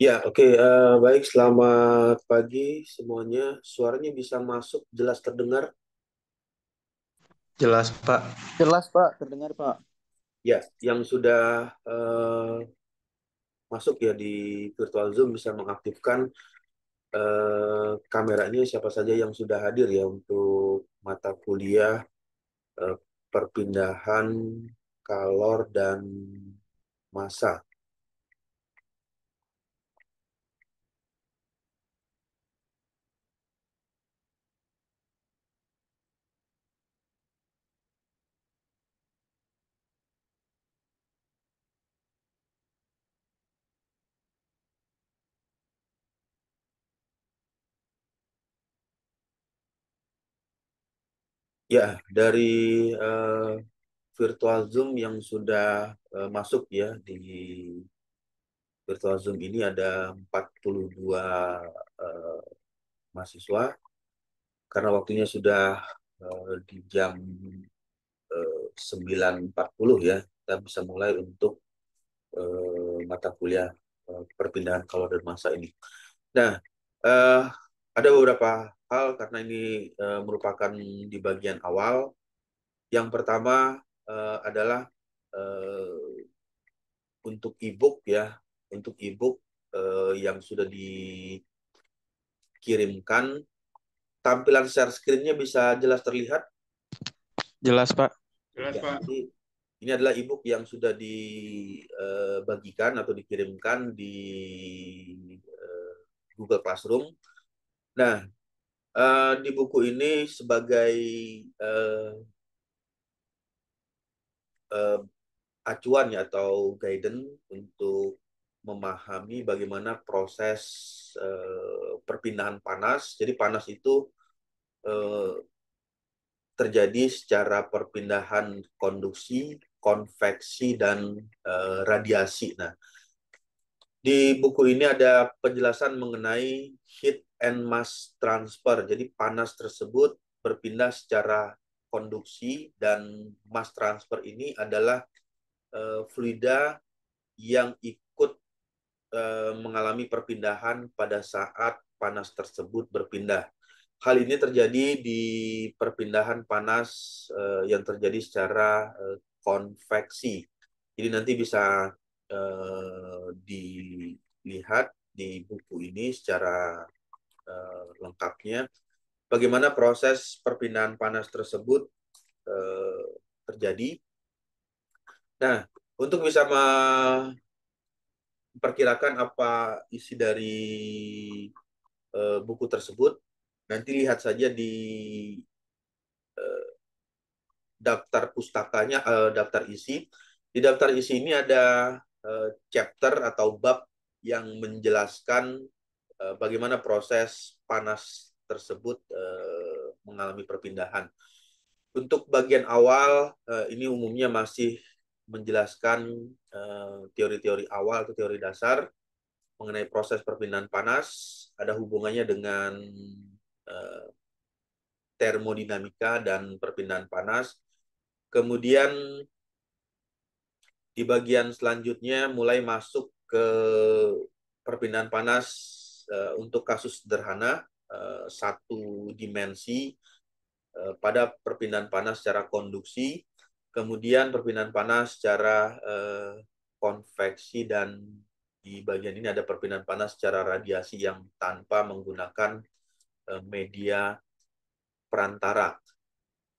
Ya, oke. Baik, selamat pagi semuanya. Suaranya bisa masuk, jelas terdengar. Jelas, Pak. Jelas Pak, terdengar Pak. Ya, yang sudah masuk ya di virtual Zoom bisa mengaktifkan kameranya siapa saja yang sudah hadir ya untuk mata kuliah eh, perpindahan kalor dan massa. Ya, dari eh, virtual Zoom yang sudah masuk ya di virtual Zoom ini ada 42 eh, mahasiswa. Karena waktunya sudah di jam 9.40 ya, kita bisa mulai untuk mata kuliah perpindahan kalor dan massa ini. Nah, eh, ada beberapa hal karena ini merupakan di bagian awal. Yang pertama adalah eh, untuk e-book ya, untuk e-book yang sudah dikirimkan, tampilan share screen-nya bisa jelas terlihat. Jelas, Pak. Ya, jadi ini adalah e-book yang sudah dibagikan atau dikirimkan di eh, Google Classroom. Nah, di buku ini sebagai eh, eh, acuan ya atau guidance untuk memahami bagaimana proses perpindahan panas. Jadi panas itu eh, terjadi secara perpindahan konduksi, konveksi, dan radiasi. Nah, di buku ini ada penjelasan mengenai heat and mass transfer. Jadi panas tersebut berpindah secara konduksi dan mass transfer ini adalah fluida yang ikut mengalami perpindahan pada saat panas tersebut berpindah. Hal ini terjadi di perpindahan panas yang terjadi secara konveksi. Jadi nanti bisa dilihat di buku ini secara lengkapnya bagaimana proses perpindahan panas tersebut eh, terjadi. Nah, untuk bisa memperkirakan apa isi dari buku tersebut, nanti lihat saja di daftar pustakanya, daftar isi. Di daftar isi ini ada chapter atau bab yang menjelaskan bagaimana proses panas tersebut mengalami perpindahan. Untuk bagian awal, ini umumnya masih menjelaskan teori-teori awal atau teori dasar mengenai proses perpindahan panas, ada hubungannya dengan eh, termodinamika dan perpindahan panas. Kemudian di bagian selanjutnya mulai masuk ke perpindahan panas untuk kasus sederhana satu dimensi pada perpindahan panas secara konduksi, kemudian perpindahan panas secara konveksi, dan di bagian ini ada perpindahan panas secara radiasi yang tanpa menggunakan media perantara.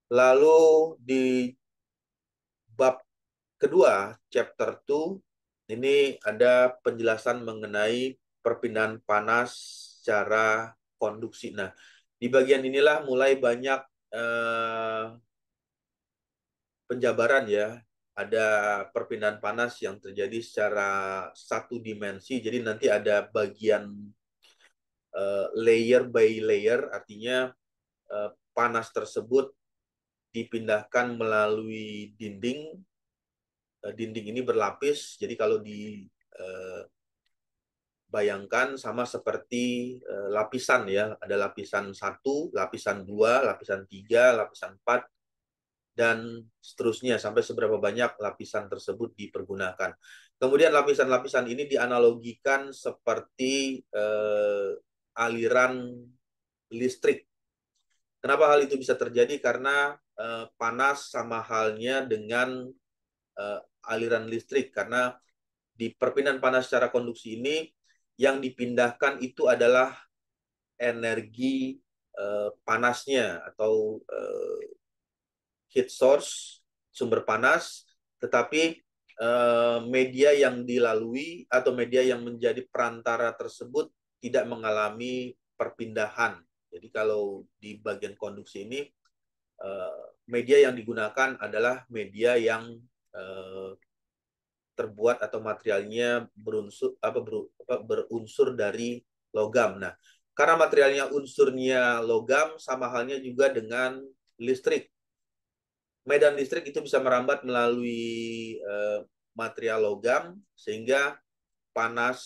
Lalu di bab kedua, chapter 2, ini ada penjelasan mengenai perpindahan panas secara konduksi. Nah, di bagian inilah mulai banyak eh, penjabaran ya. Ada perpindahan panas yang terjadi secara satu dimensi. Jadi nanti ada bagian layer by layer, artinya panas tersebut dipindahkan melalui dinding. Dinding ini berlapis. Jadi kalau dibayangkan sama seperti lapisan ya. Ada lapisan 1, lapisan 2, lapisan 3, lapisan 4, dan seterusnya sampai seberapa banyak lapisan tersebut dipergunakan. Kemudian lapisan-lapisan ini dianalogikan seperti aliran listrik. Kenapa hal itu bisa terjadi? Karena panas sama halnya dengan aliran listrik. Karena di perpindahan panas secara konduksi ini yang dipindahkan itu adalah energi panasnya atau heat source, sumber panas, tetapi media yang dilalui atau media yang menjadi perantara tersebut tidak mengalami perpindahan. Jadi kalau di bagian konduksi ini media yang digunakan adalah media yang terbuat atau materialnya berunsur dari logam. Nah, karena materialnya unsurnya logam, sama halnya juga dengan listrik. Medan listrik itu bisa merambat melalui material logam, sehingga panas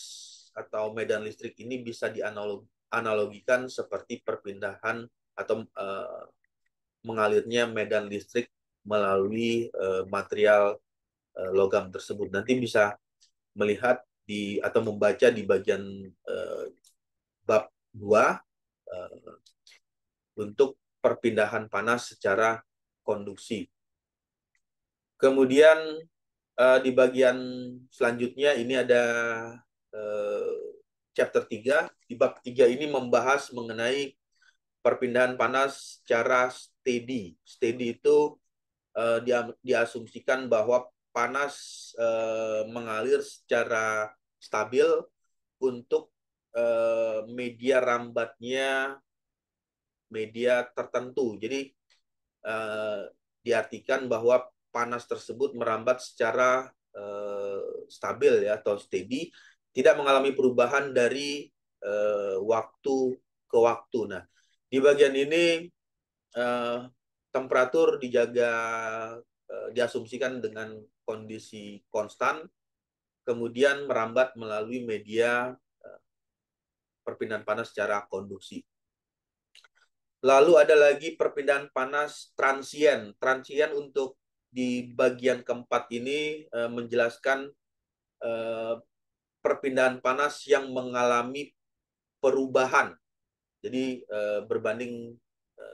atau medan listrik ini bisa dianalogikan seperti perpindahan atau mengalirnya medan listrik melalui material logam tersebut. Nanti bisa melihat atau membaca di bagian bab 2 untuk perpindahan panas secara konduksi. Kemudian di bagian selanjutnya ini ada chapter 3. Di bab 3 ini membahas mengenai perpindahan panas secara steady. Steady itu diasumsikan bahwa panas mengalir secara stabil untuk media rambatnya media tertentu. Jadi diartikan bahwa panas tersebut merambat secara stabil ya atau steady, tidak mengalami perubahan dari waktu ke waktu. Nah, di bagian ini temperatur dijaga diasumsikan dengan kondisi konstan, kemudian merambat melalui media perpindahan panas secara konduksi. Lalu ada lagi perpindahan panas transien. Transien untuk di bagian keempat ini menjelaskan perpindahan panas yang mengalami perubahan. Jadi berbanding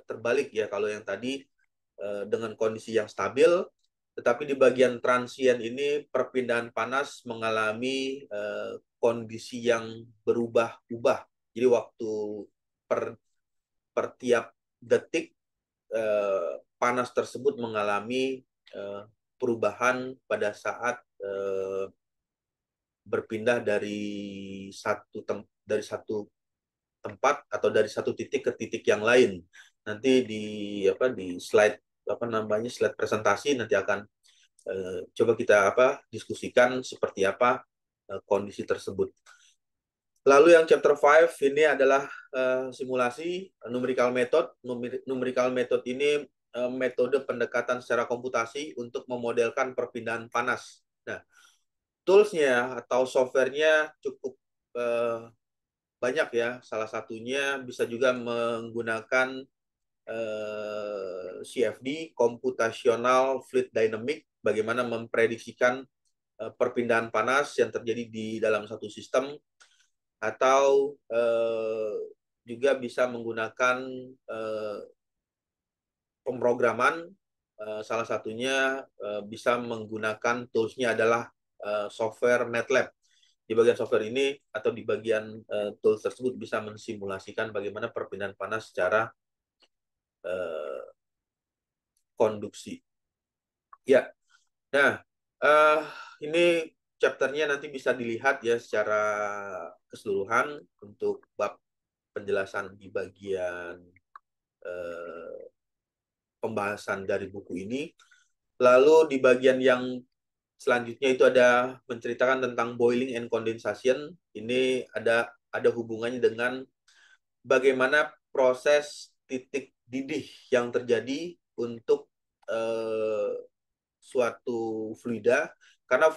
terbalik ya, kalau yang tadi dengan kondisi yang stabil, tetapi di bagian transien ini perpindahan panas mengalami kondisi yang berubah-ubah. Jadi waktu per tiap detik panas tersebut mengalami perubahan pada saat berpindah dari satu tempat atau dari satu titik ke titik yang lain. Nanti di slide slide presentasi nanti akan coba kita diskusikan seperti apa kondisi tersebut. Lalu yang chapter 5 ini adalah simulasi numerical method. Numerical method ini metode pendekatan secara komputasi untuk memodelkan perpindahan panas. Nah, tools-nya atau software-nya cukup banyak ya. Salah satunya bisa juga menggunakan CFD, Computational Fluid Dynamics, bagaimana memprediksikan perpindahan panas yang terjadi di dalam satu sistem, atau juga bisa menggunakan pemrograman. Salah satunya bisa menggunakan toolsnya adalah software MATLAB. Di bagian software ini atau di bagian tools tersebut bisa mensimulasikan bagaimana perpindahan panas secara konduksi. Ya, nah ini chapternya nanti bisa dilihat ya secara keseluruhan untuk bab penjelasan di bagian pembahasan dari buku ini. Lalu di bagian yang selanjutnya itu ada menceritakan tentang boiling and condensation. Ini ada hubungannya dengan bagaimana proses titik didih yang terjadi untuk suatu fluida, karena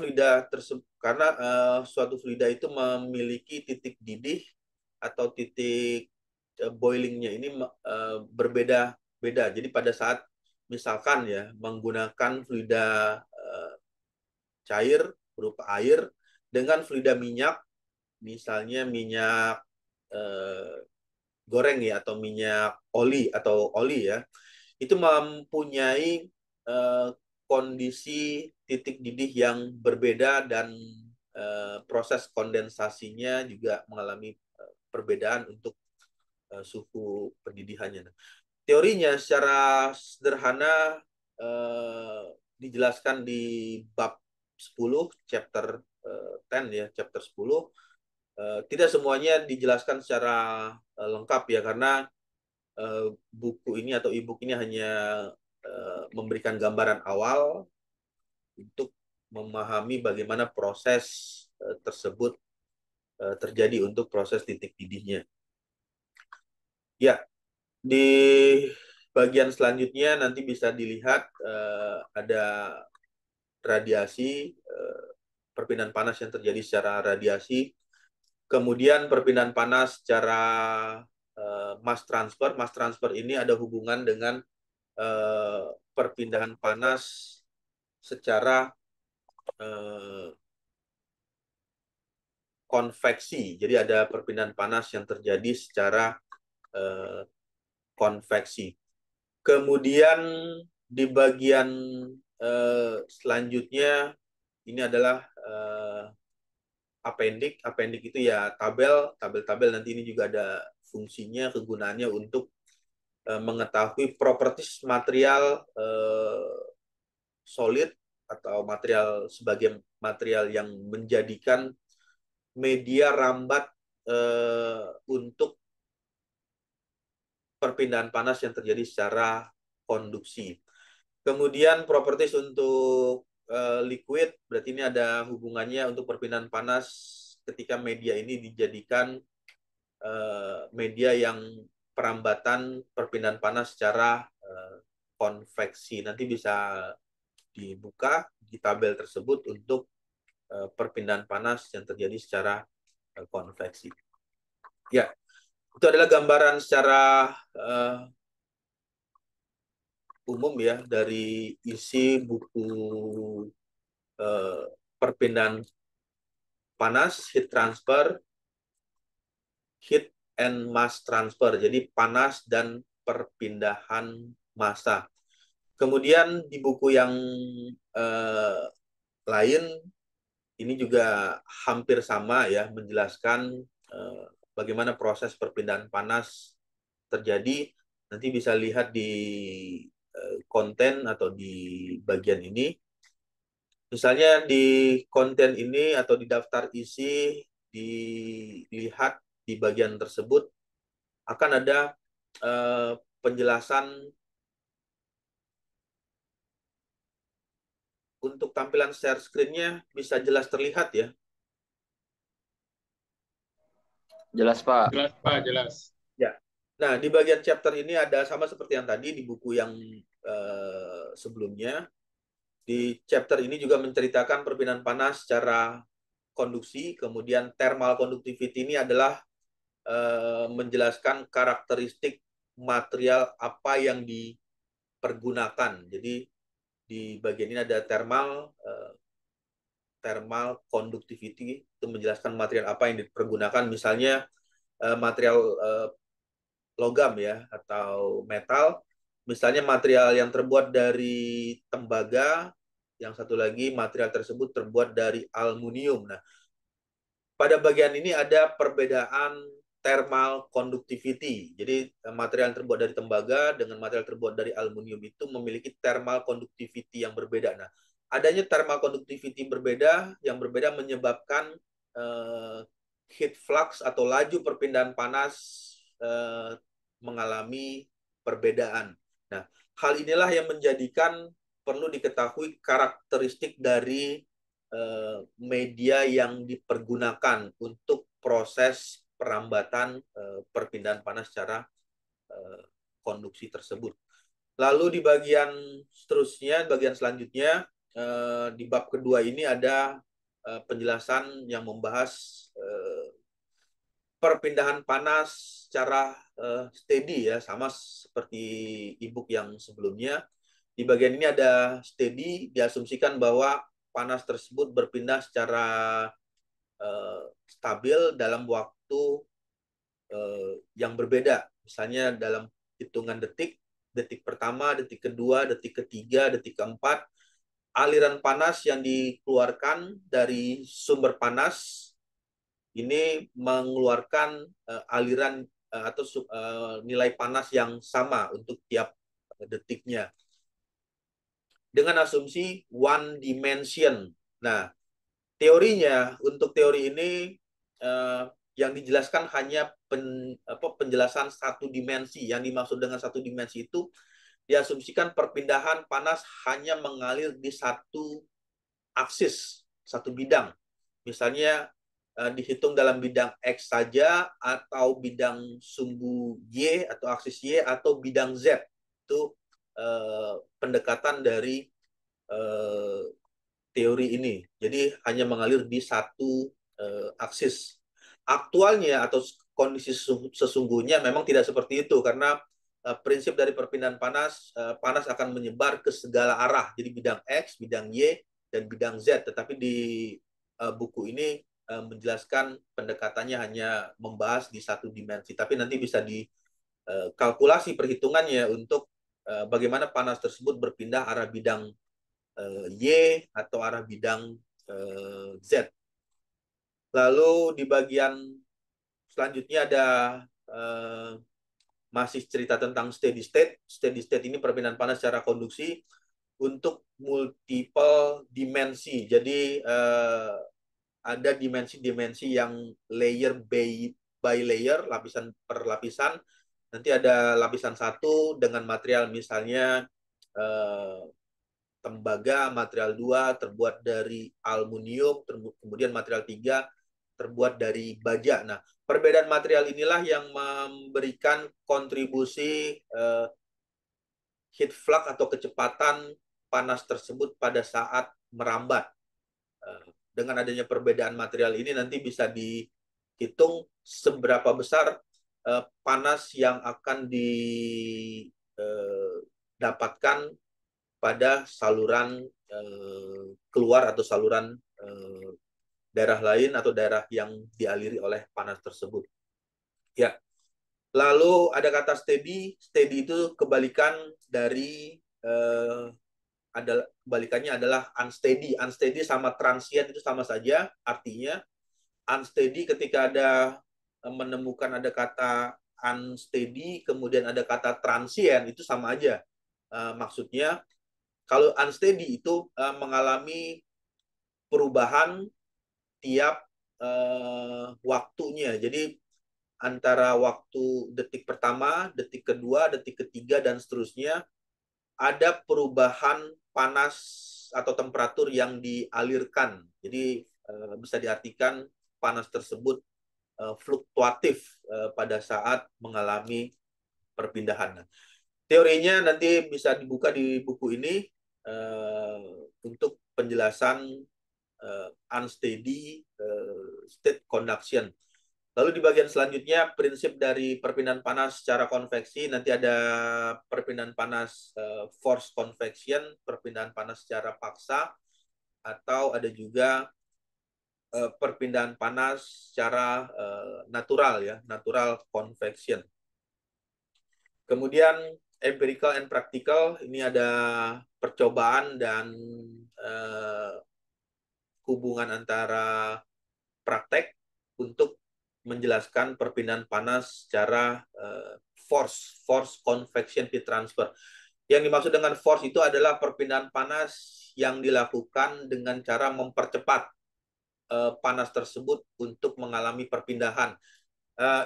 suatu fluida itu memiliki titik didih atau titik boilingnya ini berbeda-beda. Jadi pada saat misalkan ya menggunakan fluida cair berupa air, dengan fluida minyak, misalnya minyak goreng ya, atau minyak oli ya, itu mempunyai kondisi titik didih yang berbeda dan proses kondensasinya juga mengalami perbedaan untuk suhu pendidihannya. Teorinya secara sederhana dijelaskan di bab 10 chapter 10 ya, chapter 10. Tidak semuanya dijelaskan secara lengkap ya, karena buku ini atau e-book ini hanya memberikan gambaran awal untuk memahami bagaimana proses tersebut terjadi untuk proses titik didihnya. Ya, di bagian selanjutnya nanti bisa dilihat ada radiasi, perpindahan panas yang terjadi secara radiasi, kemudian perpindahan panas secara mass transfer. Mass transfer ini ada hubungan dengan perpindahan panas secara konveksi. Jadi ada perpindahan panas yang terjadi secara konveksi. Kemudian di bagian selanjutnya ini adalah appendix. Appendix itu ya tabel-tabel nanti ini juga ada fungsinya, kegunaannya untuk mengetahui properties material solid atau material sebagai material yang menjadikan media rambat untuk perpindahan panas yang terjadi secara konduksi. Kemudian properties untuk liquid, berarti ini ada hubungannya untuk perpindahan panas ketika media ini dijadikan media yang perambatan perpindahan panas secara konveksi. Nanti bisa dibuka di tabel tersebut untuk perpindahan panas yang terjadi secara konveksi. Ya, itu adalah gambaran secara umum ya dari isi buku perpindahan panas, heat transfer, heat and mass transfer. Jadi panas dan perpindahan massa. Kemudian di buku yang lain ini juga hampir sama ya, menjelaskan bagaimana proses perpindahan panas terjadi. Nanti bisa lihat di konten atau di bagian ini. Misalnya di konten ini atau di daftar isi, dilihat di bagian tersebut akan ada penjelasan untuk tampilan share screen-nya bisa jelas terlihat ya. Jelas, Pak. Jelas, Pak, jelas. Ya. Nah, di bagian chapter ini ada sama seperti yang tadi di buku yang sebelumnya. Di chapter ini juga menceritakan perpindahan panas secara konduksi, kemudian thermal conductivity ini adalah menjelaskan karakteristik material apa yang dipergunakan. Jadi di bagian ini ada thermal conductivity, itu menjelaskan material apa yang dipergunakan, misalnya material logam ya atau metal, misalnya material yang terbuat dari tembaga, yang satu lagi material tersebut terbuat dari aluminium. Nah, pada bagian ini ada perbedaan thermal conductivity. Jadi material yang terbuat dari tembaga dengan material terbuat dari aluminium itu memiliki thermal conductivity yang berbeda. Nah, adanya thermal conductivity yang berbeda menyebabkan heat flux atau laju perpindahan panas mengalami perbedaan. Nah, hal inilah yang menjadikan perlu diketahui karakteristik dari media yang dipergunakan untuk proses perambatan perpindahan panas secara konduksi tersebut. Lalu di bagian seterusnya, bagian selanjutnya, di bab kedua ini ada penjelasan yang membahas perpindahan panas secara steady ya, sama seperti e-book yang sebelumnya. Di bagian ini ada steady, diasumsikan bahwa panas tersebut berpindah secara stabil dalam waktu yang berbeda. Misalnya dalam hitungan detik, detik pertama, detik kedua, detik ketiga, detik keempat, aliran panas yang dikeluarkan dari sumber panas ini mengeluarkan aliran atau nilai panas yang sama untuk tiap detiknya dengan asumsi one dimension. Nah, teorinya untuk teori ini yang dijelaskan hanya penjelasan satu dimensi. Yang dimaksud dengan satu dimensi itu diasumsikan perpindahan panas hanya mengalir di satu aksis, satu bidang. Misalnya dihitung dalam bidang X saja, atau bidang sumbu Y atau aksis Y, atau bidang Z. Itu pendekatan dari teori ini. Jadi hanya mengalir di satu aksis. Aktualnya atau kondisi sesungguhnya memang tidak seperti itu, karena prinsip dari perpindahan panas, panas akan menyebar ke segala arah. Jadi bidang X, bidang Y, dan bidang Z. Tetapi di buku ini menjelaskan pendekatannya hanya membahas di satu dimensi. Tapi nanti bisa dikalkulasi perhitungannya untuk bagaimana panas tersebut berpindah arah bidang Y atau arah bidang Z. Lalu di bagian selanjutnya ada masih cerita tentang steady state. Steady state ini perpindahan panas secara konduksi untuk multiple dimensi. Jadi ada dimensi-dimensi yang layer by layer, lapisan per lapisan. Nanti ada lapisan satu dengan material misalnya tembaga, material 2 terbuat dari aluminium, kemudian material 3 terbuat dari baja. Nah, perbedaan material inilah yang memberikan kontribusi heat flux atau kecepatan panas tersebut pada saat merambat. Dengan adanya perbedaan material ini nanti bisa dihitung seberapa besar panas yang akan didapatkan pada saluran keluar atau saluran daerah lain atau daerah yang dialiri oleh panas tersebut. Ya, lalu ada kata steady. Steady itu kebalikan dari kebalikannya adalah unsteady. Unsteady sama transient itu sama saja artinya. Unsteady ketika menemukan ada kata unsteady kemudian ada kata transient itu sama aja. Maksudnya kalau unsteady itu mengalami perubahan tiap waktunya. Jadi antara waktu detik pertama, detik kedua, detik ketiga, dan seterusnya ada perubahan panas atau temperatur yang dialirkan. Jadi bisa diartikan panas tersebut fluktuatif pada saat mengalami perpindahan. Teorinya nanti bisa dibuka di buku ini untuk penjelasan unsteady state conduction. Lalu di bagian selanjutnya prinsip dari perpindahan panas secara konveksi, nanti ada perpindahan panas force convection, perpindahan panas secara paksa, atau ada juga perpindahan panas secara natural ya, natural convection. Kemudian empirical and practical, ini ada percobaan dan hubungan antara praktek untuk menjelaskan perpindahan panas secara force convection heat transfer. Yang dimaksud dengan force itu adalah perpindahan panas yang dilakukan dengan cara mempercepat panas tersebut untuk mengalami perpindahan.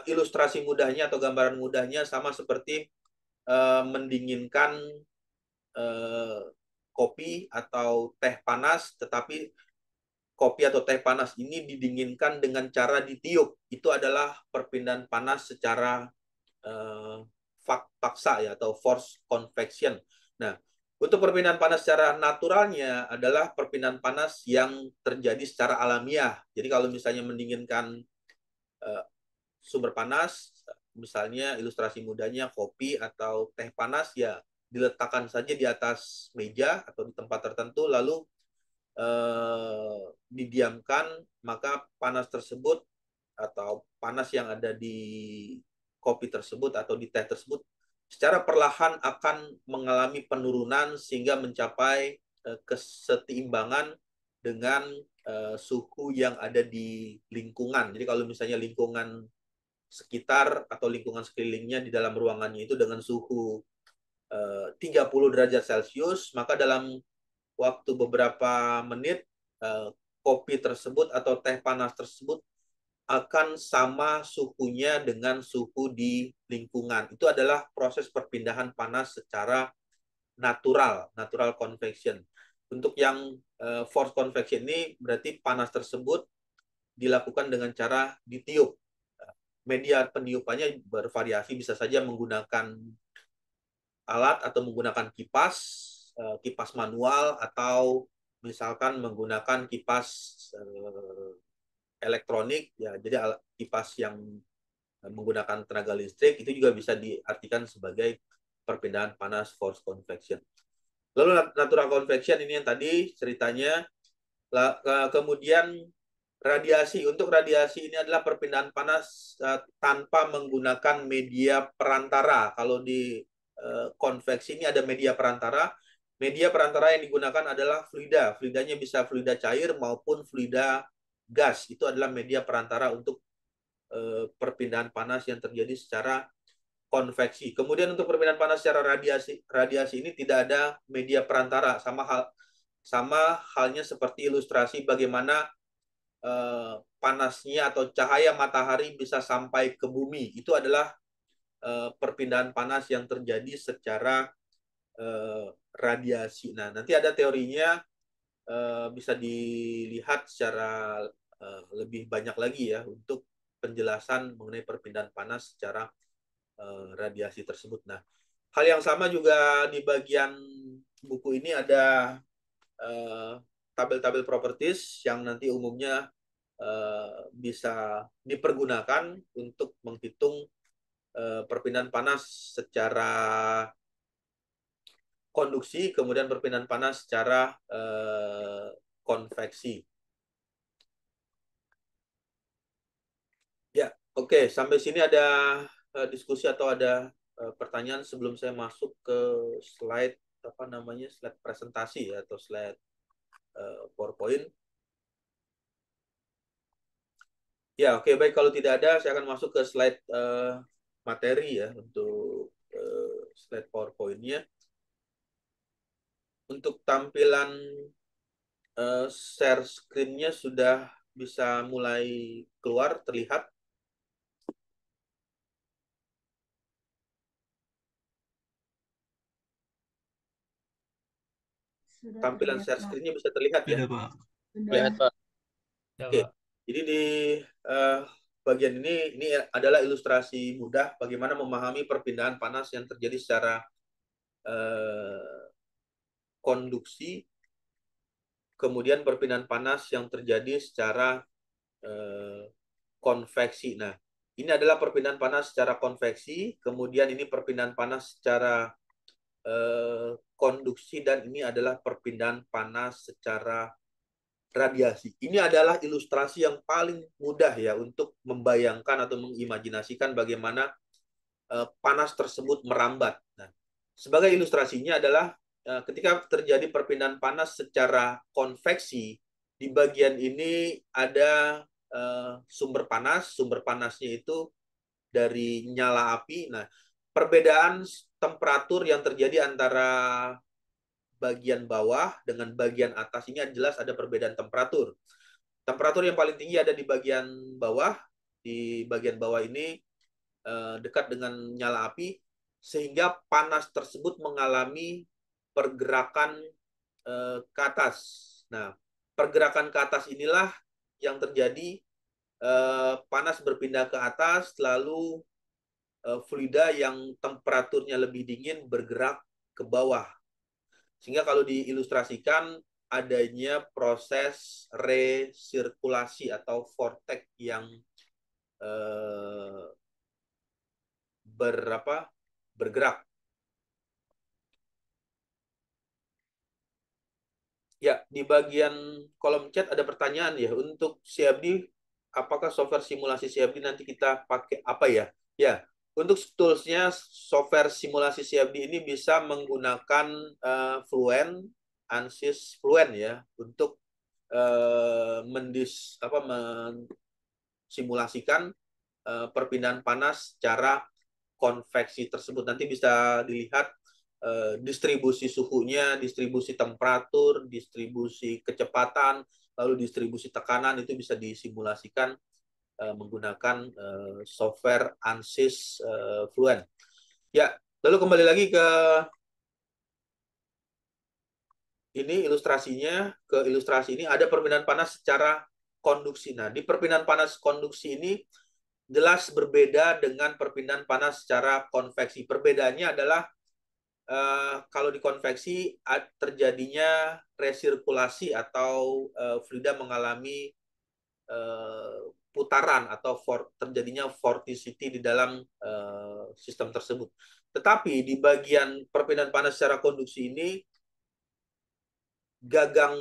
Ilustrasi mudahnya atau gambaran mudahnya sama seperti mendinginkan kopi atau teh panas, tetapi kopi atau teh panas ini didinginkan dengan cara ditiup. Itu adalah perpindahan panas secara paksa ya, atau force convection. Nah, untuk perpindahan panas secara naturalnya adalah perpindahan panas yang terjadi secara alamiah. Jadi kalau misalnya mendinginkan sumber panas, misalnya ilustrasi mudahnya kopi atau teh panas, ya diletakkan saja di atas meja atau di tempat tertentu, lalu didiamkan, maka panas tersebut atau panas yang ada di kopi tersebut atau di teh tersebut secara perlahan akan mengalami penurunan sehingga mencapai kesetimbangan dengan suhu yang ada di lingkungan. Jadi kalau misalnya lingkungan sekitar atau lingkungan sekelilingnya di dalam ruangannya itu dengan suhu 30 derajat Celcius, maka dalam waktu beberapa menit kopi tersebut atau teh panas tersebut akan sama suhunya dengan suhu di lingkungan. Itu adalah proses perpindahan panas secara natural convection. Untuk yang forced convection ini berarti panas tersebut dilakukan dengan cara ditiup. Media peniupannya bervariasi, bisa saja menggunakan alat atau menggunakan kipas, kipas manual, atau misalkan menggunakan kipas elektronik, ya. Jadi kipas yang menggunakan tenaga listrik itu juga bisa diartikan sebagai perpindahan panas forced convection. Lalu natural convection ini yang tadi ceritanya. Kemudian radiasi. Untuk radiasi ini adalah perpindahan panas tanpa menggunakan media perantara. Kalau di konveksi ini ada media perantara. Media perantara yang digunakan adalah fluida. Fluidanya bisa fluida cair maupun fluida gas. Itu adalah media perantara untuk perpindahan panas yang terjadi secara konveksi. Kemudian untuk perpindahan panas secara radiasi ini tidak ada media perantara, sama halnya seperti ilustrasi bagaimana panasnya atau cahaya matahari bisa sampai ke bumi. Itu adalah perpindahan panas yang terjadi secara radiasi. Nah, nanti ada teorinya, bisa dilihat secara lebih banyak lagi ya untuk penjelasan mengenai perpindahan panas secara radiasi tersebut. Nah, hal yang sama juga di bagian buku ini ada tabel-tabel properties yang nanti umumnya bisa dipergunakan untuk menghitung perpindahan panas secara konduksi, kemudian perpindahan panas secara konveksi. Ya, oke. Sampai sini ada diskusi atau ada pertanyaan sebelum saya masuk ke slide apa namanya, slide presentasi ya, atau slide PowerPoint. Ya, oke, baik. Kalau tidak ada, saya akan masuk ke slide materi ya, untuk slide PowerPoint-nya. Untuk tampilan share screen-nya sudah bisa mulai keluar, terlihat. Tampilan share screen-nya bisa terlihat ya? Sudah, Pak. Lihat, Pak. Oke, jadi di bagian ini adalah ilustrasi mudah bagaimana memahami perpindahan panas yang terjadi secara konduksi, kemudian perpindahan panas yang terjadi secara konveksi. Nah, ini adalah perpindahan panas secara konveksi, kemudian ini perpindahan panas secara konduksi, dan ini adalah perpindahan panas secara radiasi. Ini adalah ilustrasi yang paling mudah ya untuk membayangkan atau mengimajinasikan bagaimana panas tersebut merambat. Nah, sebagai ilustrasinya adalah ketika terjadi perpindahan panas secara konveksi, di bagian ini ada sumber panas. Sumber panasnya itu dari nyala api. Nah, perbedaan temperatur yang terjadi antara bagian bawah dengan bagian atas ini jelas ada perbedaan temperatur. Temperatur yang paling tinggi ada di bagian bawah. Di bagian bawah ini dekat dengan nyala api, sehingga panas tersebut mengalami pergerakan ke atas. Nah, pergerakan ke atas inilah yang terjadi, panas berpindah ke atas, lalu fluida yang temperaturnya lebih dingin bergerak ke bawah. Sehingga kalau diilustrasikan adanya proses resirkulasi atau vortex yang bergerak. Ya, di bagian kolom chat ada pertanyaan ya, untuk CFD, apakah software simulasi CFD nanti kita pakai apa ya? Ya, untuk toolsnya software simulasi CFD ini bisa menggunakan Fluent, ANSYS Fluent ya, untuk mensimulasikan perpindahan panas secara konveksi tersebut. Nanti bisa dilihat distribusi suhunya, distribusi temperatur, distribusi kecepatan, lalu distribusi tekanan itu bisa disimulasikan menggunakan software ANSYS Fluent. Ya, lalu kembali lagi ke ini ilustrasinya, ke ilustrasi ini ada perpindahan panas secara konduksi. Nah, di perpindahan panas konduksi ini jelas berbeda dengan perpindahan panas secara konveksi. Perbedaannya adalah kalau di konveksi terjadinya resirkulasi atau fluida mengalami putaran atau terjadinya vorticity di dalam sistem tersebut. Tetapi di bagian perpindahan panas secara konduksi ini gagang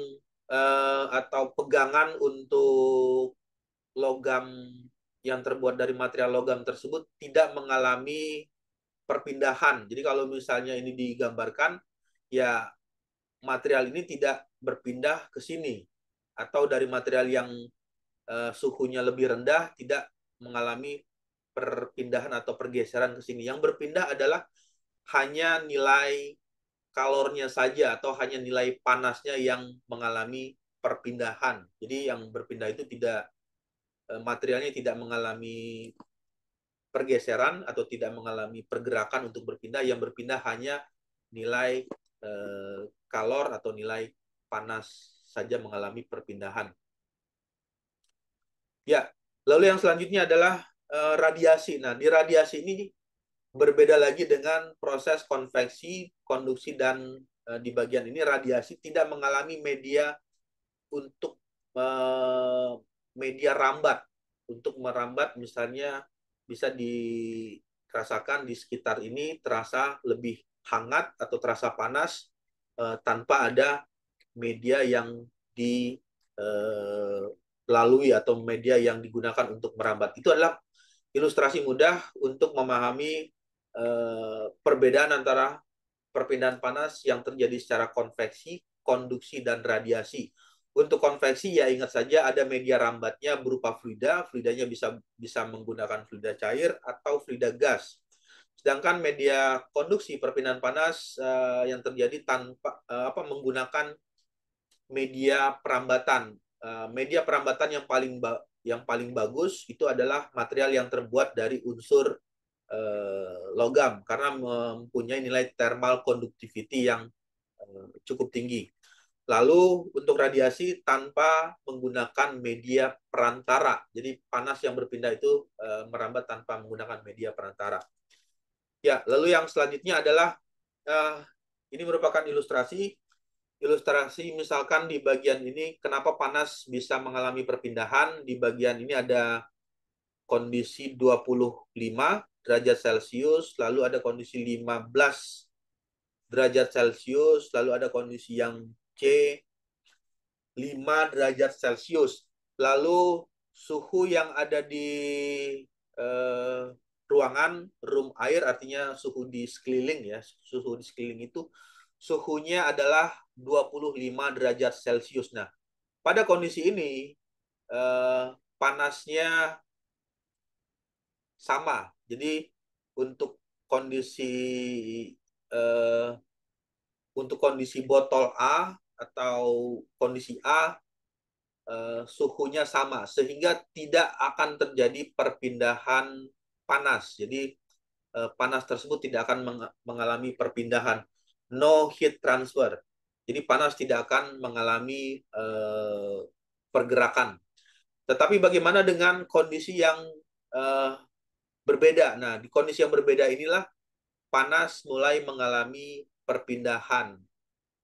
atau pegangan untuk logam yang terbuat dari material logam tersebut tidak mengalami perpindahan. Jadi kalau misalnya ini digambarkan, ya material ini tidak berpindah ke sini. Atau dari material yang suhunya lebih rendah tidak mengalami perpindahan atau pergeseran ke sini. Yang berpindah adalah hanya nilai kalornya saja atau hanya nilai panasnya yang mengalami perpindahan. Jadi yang berpindah itu tidak materialnya tidak mengalami pergeseran atau tidak mengalami pergerakan untuk berpindah. Yang berpindah hanya nilai kalor atau nilai panas saja mengalami perpindahan. Ya, lalu yang selanjutnya adalah radiasi. Nah, di radiasi ini berbeda lagi dengan proses konveksi, konduksi, dan di bagian ini radiasi tidak mengalami media untuk media rambat. Untuk merambat misalnya bisa dirasakan di sekitar ini terasa lebih hangat atau terasa panas tanpa ada media yang dilalui atau media yang digunakan untuk merambat. Itu adalah ilustrasi mudah untuk memahami perbedaan antara perpindahan panas yang terjadi secara konveksi, konduksi, dan radiasi. Untuk konveksi ya ingat saja ada media rambatnya berupa fluida, fluidanya bisa menggunakan fluida cair atau fluida gas. Sedangkan media konduksi perpindahan panas yang terjadi tanpa menggunakan media perambatan. Media perambatan yang paling bagus itu adalah material yang terbuat dari unsur logam karena mempunyai nilai thermal conductivity yang cukup tinggi. Lalu untuk radiasi tanpa menggunakan media perantara. Jadi panas yang berpindah itu merambat tanpa menggunakan media perantara. Ya, lalu yang selanjutnya adalah ini merupakan ilustrasi. Ilustrasi misalkan di bagian ini kenapa panas bisa mengalami perpindahan. Di bagian ini ada kondisi 25 derajat Celcius, lalu ada kondisi 15 derajat Celcius, lalu ada kondisi yang C 5 derajat Celcius. Lalu suhu yang ada di ruangan, room air, artinya suhu di sekeliling ya, suhu di sekeliling itu suhunya adalah 25 derajat Celcius. Nah, pada kondisi ini panasnya sama. Jadi untuk kondisi eh, botol A atau kondisi A suhunya sama sehingga tidak akan terjadi perpindahan panas. Jadi panas tersebut tidak akan mengalami perpindahan. No heat transfer. Jadi panas tidak akan mengalami pergerakan. Tetapi bagaimana dengan kondisi yang berbeda? Nah, di kondisi yang berbeda inilah panas mulai mengalami perpindahan.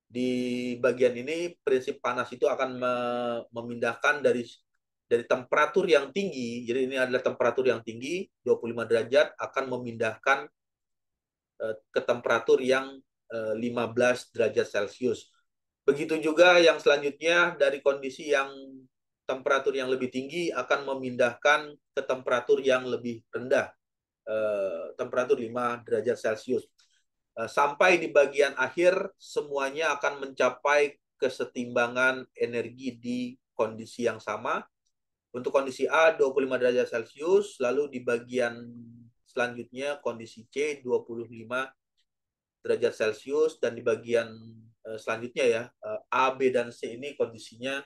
Di bagian ini prinsip panas itu akan memindahkan dari temperatur yang tinggi. Jadi ini adalah temperatur yang tinggi 25 derajat akan memindahkan ke temperatur yang 15 derajat Celcius. Begitu juga yang selanjutnya dari kondisi yang temperatur yang lebih tinggi akan memindahkan ke temperatur yang lebih rendah, temperatur 5 derajat Celcius. Sampai di bagian akhir semuanya akan mencapai kesetimbangan energi di kondisi yang sama. Untuk kondisi A 25 derajat Celcius, lalu di bagian selanjutnya kondisi C 25 derajat Celcius, dan di bagian selanjutnya ya A, B, dan C ini kondisinya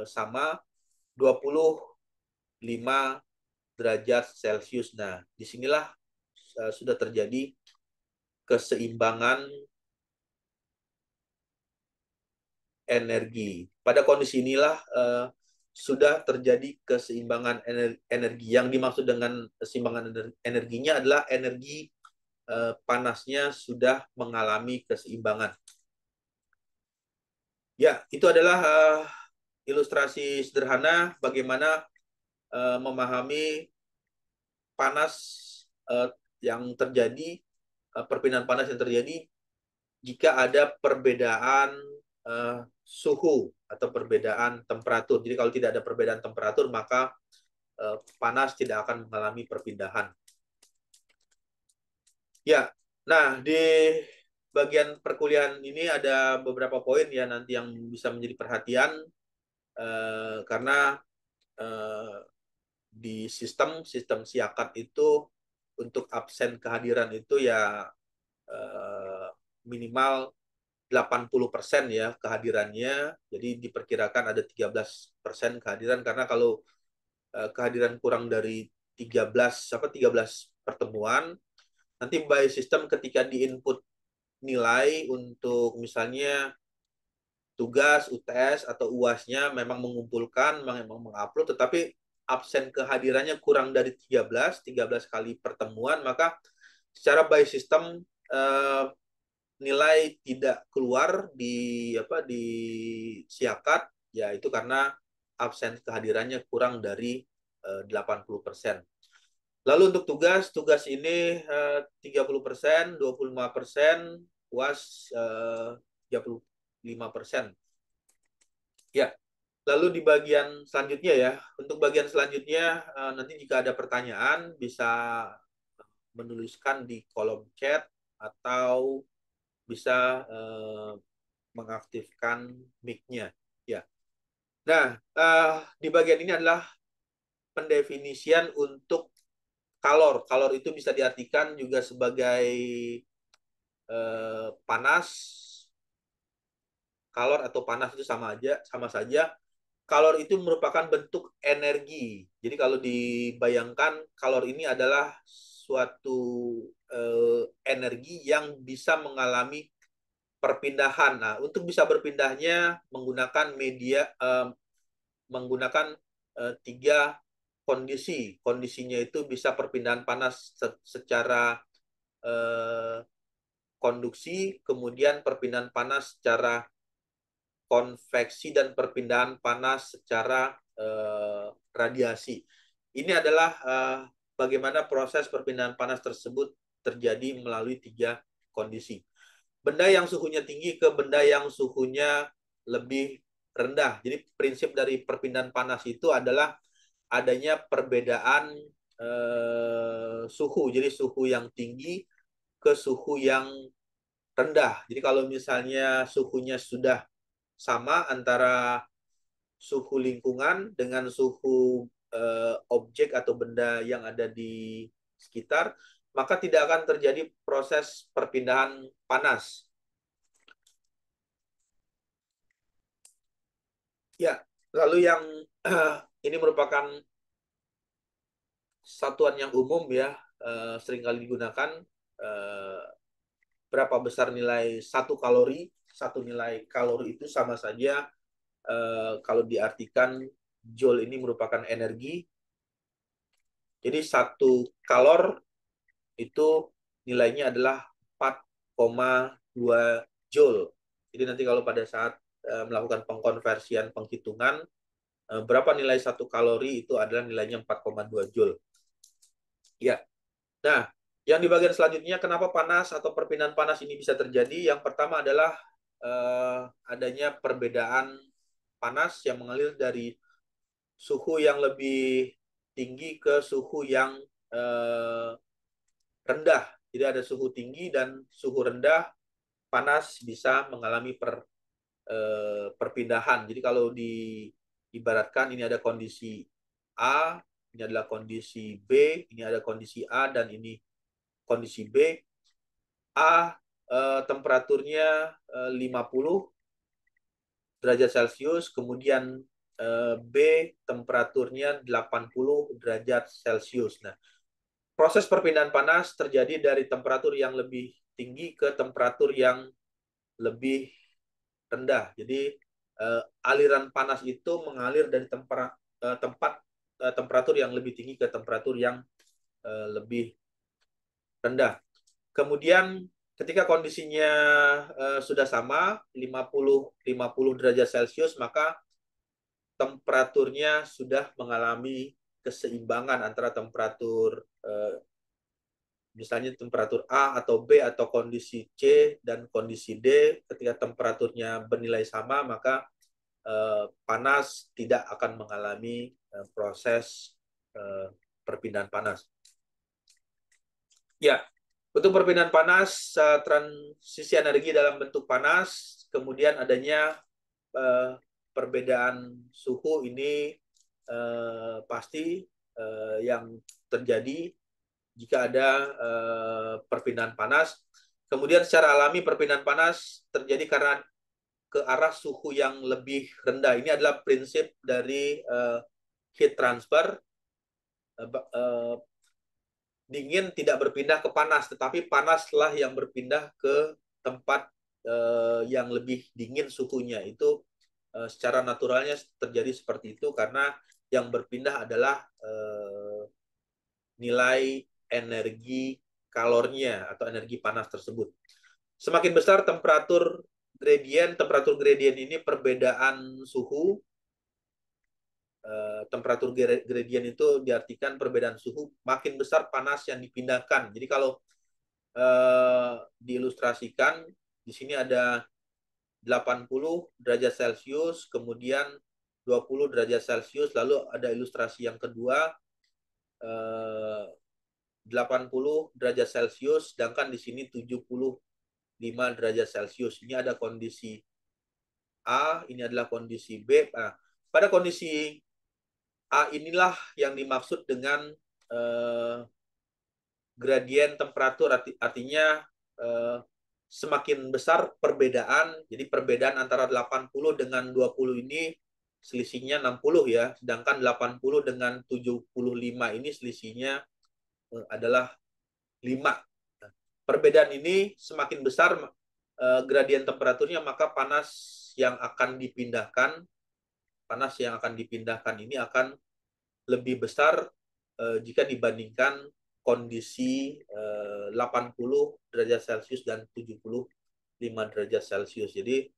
sama 25 derajat Celcius. Nah, disinilah sudah terjadi keseimbangan energi. Pada kondisi inilah sudah terjadi keseimbangan energi. Yang dimaksud dengan keseimbangan energinya adalah energi panasnya sudah mengalami keseimbangan. Ya, itu adalah ilustrasi sederhana bagaimana memahami panas yang terjadi, perpindahan panas yang terjadi jika ada perbedaan suhu atau perbedaan temperatur. Jadi kalau tidak ada perbedaan temperatur, maka panas tidak akan mengalami perpindahan. Ya, nah di bagian perkuliahan ini ada beberapa poin ya nanti yang bisa menjadi perhatian karena di sistem siakat itu untuk absen kehadiran itu ya minimal 80% ya kehadirannya. Jadi diperkirakan ada 13% kehadiran, karena kalau kehadiran kurang dari 13 pertemuan, nanti by system ketika di input nilai untuk misalnya tugas UTS atau UAS-nya memang mengumpulkan, memang mengupload, tetapi absen kehadirannya kurang dari 13 kali pertemuan, maka secara by system nilai tidak keluar di siakat, ya itu karena absen kehadirannya kurang dari 80%. Lalu untuk tugas ini 30%, 25%, UAS 35%. Ya, lalu di bagian selanjutnya ya, untuk bagian selanjutnya nanti jika ada pertanyaan bisa menuliskan di kolom chat atau bisa mengaktifkan mic-nya. Ya. Nah, di bagian ini adalah pendefinisian untuk kalor. Kalor itu bisa diartikan juga sebagai panas. Kalor atau panas itu sama saja. Kalor itu merupakan bentuk energi. Jadi kalau dibayangkan kalor ini adalah suatu energi yang bisa mengalami perpindahan. Nah, untuk bisa berpindahnya menggunakan menggunakan 3 kondisi. Kondisinya itu bisa perpindahan panas secara konduksi, kemudian perpindahan panas secara konveksi, dan perpindahan panas secara radiasi. Ini adalah bagaimana proses perpindahan panas tersebut terjadi melalui 3 kondisi. Benda yang suhunya tinggi ke benda yang suhunya lebih rendah. Jadi prinsip dari perpindahan panas itu adalah adanya perbedaan suhu. Jadi suhu yang tinggi ke suhu yang rendah. Jadi kalau misalnya suhunya sudah sama antara suhu lingkungan dengan suhu objek atau benda yang ada di sekitar, maka tidak akan terjadi proses perpindahan panas. Ya, lalu yang ini merupakan satuan yang umum ya, seringkali digunakan. Berapa besar nilai 1 kalori? 1 nilai kalori itu sama saja kalau diartikan joule ini merupakan energi. Jadi 1 kalor itu nilainya adalah 4,2 joule. Jadi nanti kalau pada saat melakukan pengkonversian penghitungan, berapa nilai 1 kalori itu adalah nilainya 4,2 joule. Ya. Nah, yang di bagian selanjutnya, kenapa panas atau perpindahan panas ini bisa terjadi? Yang pertama adalah adanya perbedaan panas yang mengalir dari suhu yang lebih tinggi ke suhu yang rendah. Jadi ada suhu tinggi dan suhu rendah, panas bisa mengalami perpindahan. Jadi kalau diibaratkan ini ada kondisi A, ini adalah kondisi B, ini ada kondisi A, dan ini kondisi B. A temperaturnya 50 derajat Celcius, kemudian B temperaturnya 80 derajat Celcius. Nah, proses perpindahan panas terjadi dari temperatur yang lebih tinggi ke temperatur yang lebih rendah. Jadi aliran panas itu mengalir dari temperatur yang lebih tinggi ke temperatur yang lebih rendah. Kemudian ketika kondisinya sudah sama 50 derajat Celcius, maka temperaturnya sudah mengalami keseimbangan antara temperatur misalnya temperatur A atau B atau kondisi C dan kondisi D. Ketika temperaturnya bernilai sama, maka panas tidak akan mengalami proses perpindahan panas. Ya, untuk perpindahan panas, transisi energi dalam bentuk panas, kemudian adanya perbedaan suhu ini pasti yang terjadi jika ada perpindahan panas. Kemudian secara alami perpindahan panas terjadi karena ke arah suhu yang lebih rendah. Ini adalah prinsip dari heat transfer. Dingin tidak berpindah ke panas, tetapi panaslah yang berpindah ke tempat yang lebih dingin suhunya. Itu secara naturalnya terjadi seperti itu karena yang berpindah adalah nilai energi kalornya atau energi panas tersebut. Semakin besar temperatur gradien ini perbedaan suhu. Temperatur gradien itu diartikan perbedaan suhu, makin besar panas yang dipindahkan. Jadi kalau diilustrasikan, di sini ada 80 derajat Celcius, kemudian 20 derajat Celcius, lalu ada ilustrasi yang kedua, 80 derajat Celcius, sedangkan di sini 75 derajat Celcius. Ini ada kondisi A, ini adalah kondisi B. Nah, pada kondisi A inilah yang dimaksud dengan gradien temperatur, artinya semakin besar perbedaan, jadi perbedaan antara 80 dengan 20 ini selisihnya 60 ya, sedangkan 80 dengan 75 ini selisihnya adalah 5. Perbedaan ini semakin besar gradien temperaturnya, maka panas yang akan dipindahkan ini akan lebih besar jika dibandingkan kondisi 80 derajat Celcius dan 75 derajat Celcius. Jadi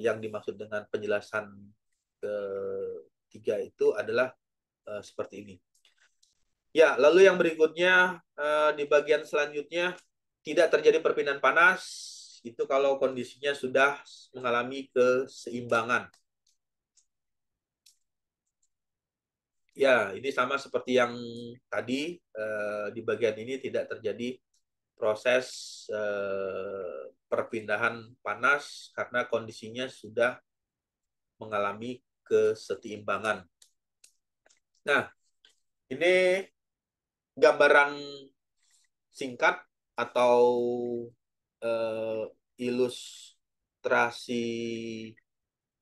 yang dimaksud dengan penjelasan ketiga itu adalah seperti ini. Ya, lalu yang berikutnya di bagian selanjutnya tidak terjadi perpindahan panas itu kalau kondisinya sudah mengalami keseimbangan. Ya, ini sama seperti yang tadi, di bagian ini tidak terjadi proses perpindahan panas karena kondisinya sudah mengalami keseimbangan. Nah, ini gambaran singkat atau ilustrasi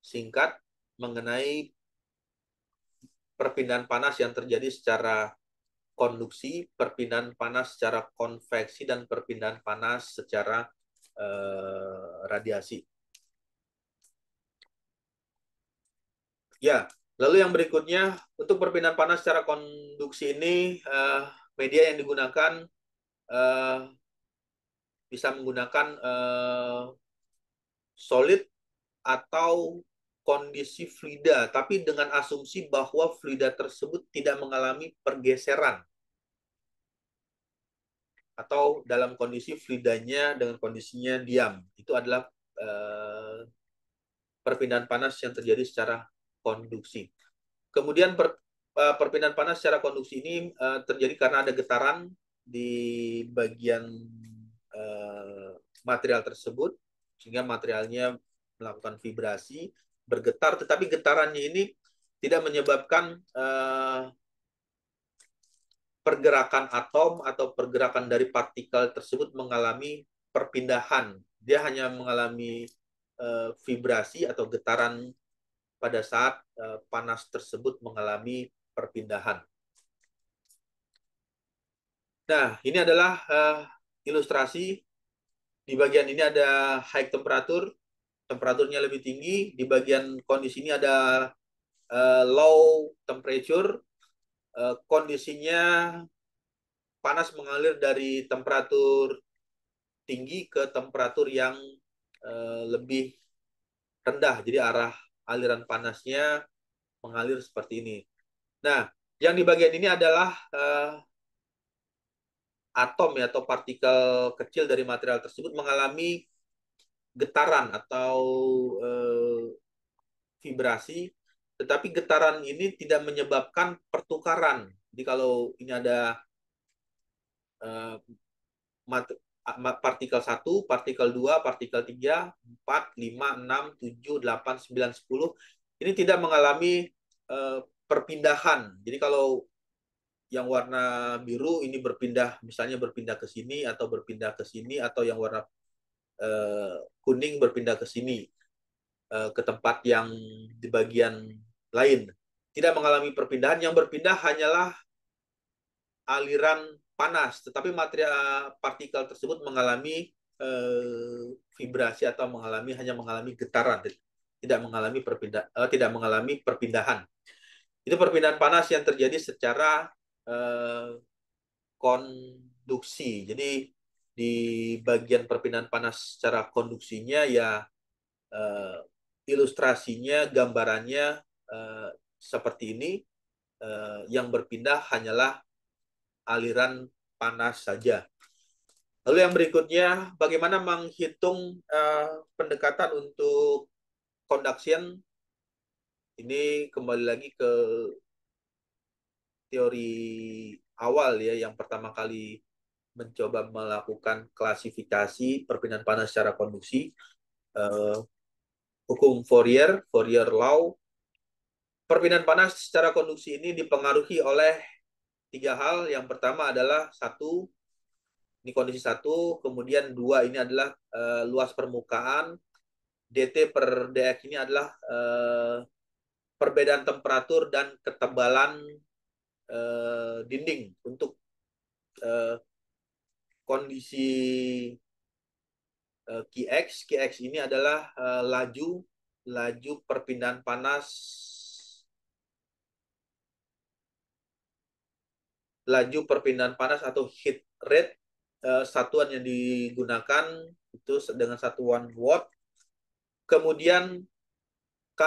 singkat mengenai perpindahan panas yang terjadi secara konduksi, perpindahan panas secara konveksi, dan perpindahan panas secara radiasi. Ya, lalu yang berikutnya, untuk perpindahan panas secara konduksi ini, media yang digunakan bisa menggunakan solid atau kondisi fluida, tapi dengan asumsi bahwa fluida tersebut tidak mengalami pergeseran. Atau dalam kondisi fluidanya dengan kondisinya diam. Itu adalah perpindahan panas yang terjadi secara konduksi. Kemudian perpindahan panas secara konduksi ini terjadi karena ada getaran di bagian material tersebut, sehingga materialnya melakukan vibrasi, bergetar, tetapi getarannya ini tidak menyebabkan pergerakan atom atau pergerakan dari partikel tersebut mengalami perpindahan. Dia hanya mengalami vibrasi atau getaran pada saat panas tersebut mengalami perpindahan. Nah, ini adalah ilustrasi. Di bagian ini ada high temperature, temperaturnya lebih tinggi. Di bagian kondisi ini ada low temperature, kondisinya panas mengalir dari temperatur tinggi ke temperatur yang lebih rendah. Jadi arah aliran panasnya mengalir seperti ini. Nah, yang di bagian ini adalah atom ya, atau partikel kecil dari material tersebut mengalami getaran atau vibrasi, tetapi getaran ini tidak menyebabkan pertukaran. Jadi kalau ini ada partikel 1, partikel 2, partikel 3, 4, 5, 6, 7, 8, 9, 10. Ini tidak mengalami perpindahan. Jadi kalau yang warna biru ini berpindah, misalnya berpindah ke sini, atau berpindah ke sini, atau yang warna kuning berpindah ke sini, ke tempat yang di bagian lain. Tidak mengalami perpindahan, yang berpindah hanyalah aliran panas, tetapi material partikel tersebut mengalami vibrasi atau hanya mengalami getaran, tidak mengalami perpindahan. Itu perpindahan panas yang terjadi secara konduksi. Jadi di bagian perpindahan panas secara konduksinya ya ilustrasinya, gambarannya seperti ini. Yang berpindah hanyalah aliran panas saja. Lalu yang berikutnya, bagaimana menghitung pendekatan untuk conduction. Ini kembali lagi ke teori awal ya, yang pertama kali mencoba melakukan klasifikasi perpindahan panas secara konduksi. Hukum Fourier Law. Perpindahan panas secara konduksi ini dipengaruhi oleh 3 hal. Yang pertama adalah 1, ini kondisi 1, kemudian 2 ini adalah luas permukaan, dt per dx ini adalah perbedaan temperatur dan ketebalan dinding. Untuk kondisi Qx ini adalah laju perpindahan panas, atau heat rate. Satuan yang digunakan itu dengan satuan watt. Kemudian K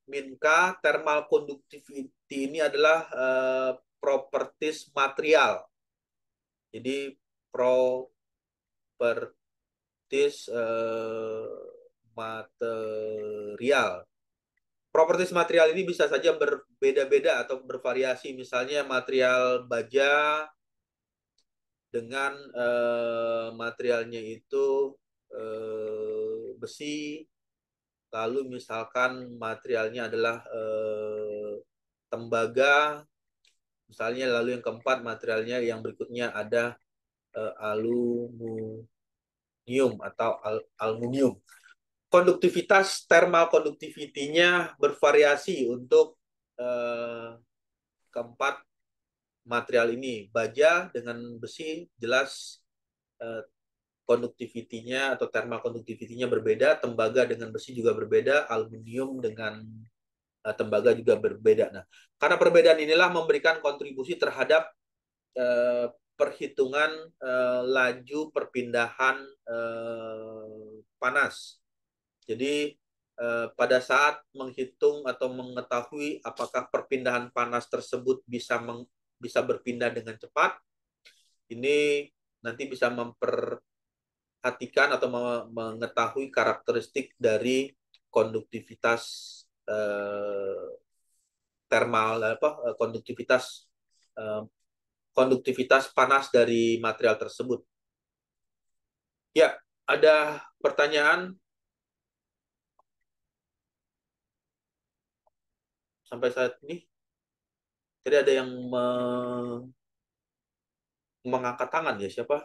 min K, thermal conductivity ini adalah properties material. Jadi properties material. Properties material ini bisa saja berbeda-beda atau bervariasi. Misalnya material baja dengan materialnya itu besi, lalu misalkan materialnya adalah tembaga, misalnya. Lalu yang keempat, materialnya yang berikutnya ada aluminium atau aluminium. Konduktivitas, thermal conductivity-nya bervariasi untuk keempat material ini. Baja dengan besi jelas konduktivitinya atau thermal conductivity-nya berbeda, tembaga dengan besi juga berbeda, aluminium dengan tembaga juga berbeda. Nah, karena perbedaan inilah memberikan kontribusi terhadap perhitungan laju perpindahan panas. Jadi pada saat menghitung atau mengetahui apakah perpindahan panas tersebut bisa berpindah dengan cepat, ini nanti bisa memperhatikan atau mengetahui karakteristik dari konduktivitas termal konduktivitas eh, konduktivitas panas dari material tersebut. Ya, ada pertanyaan sampai saat ini? Tadi ada yang mengangkat tangan ya, siapa?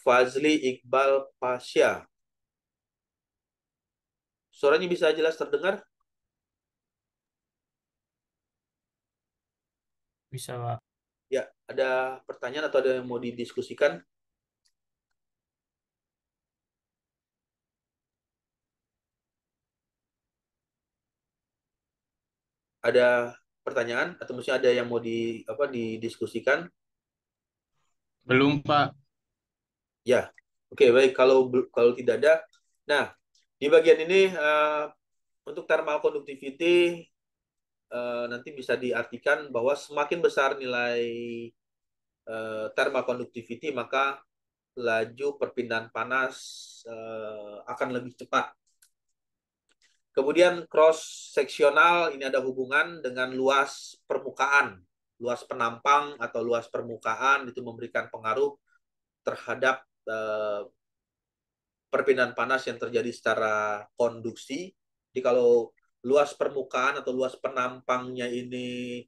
Fazli Iqbal Pasha. Suaranya bisa jelas terdengar? Bisa, Pak. Ya, ada pertanyaan atau ada yang mau didiskusikan? Ada pertanyaan atau mungkin ada yang mau didiskusikan? Belum, Pak. Ya, oke, baik. Kalau tidak ada, nah di bagian ini untuk thermal conductivity nanti bisa diartikan bahwa semakin besar nilai thermal conductivity, maka laju perpindahan panas akan lebih cepat. Kemudian cross seksional ini ada hubungan dengan luas permukaan, luas penampang atau luas permukaan itu memberikan pengaruh terhadap perpindahan panas yang terjadi secara konduksi. Jadi kalau luas permukaan atau luas penampangnya ini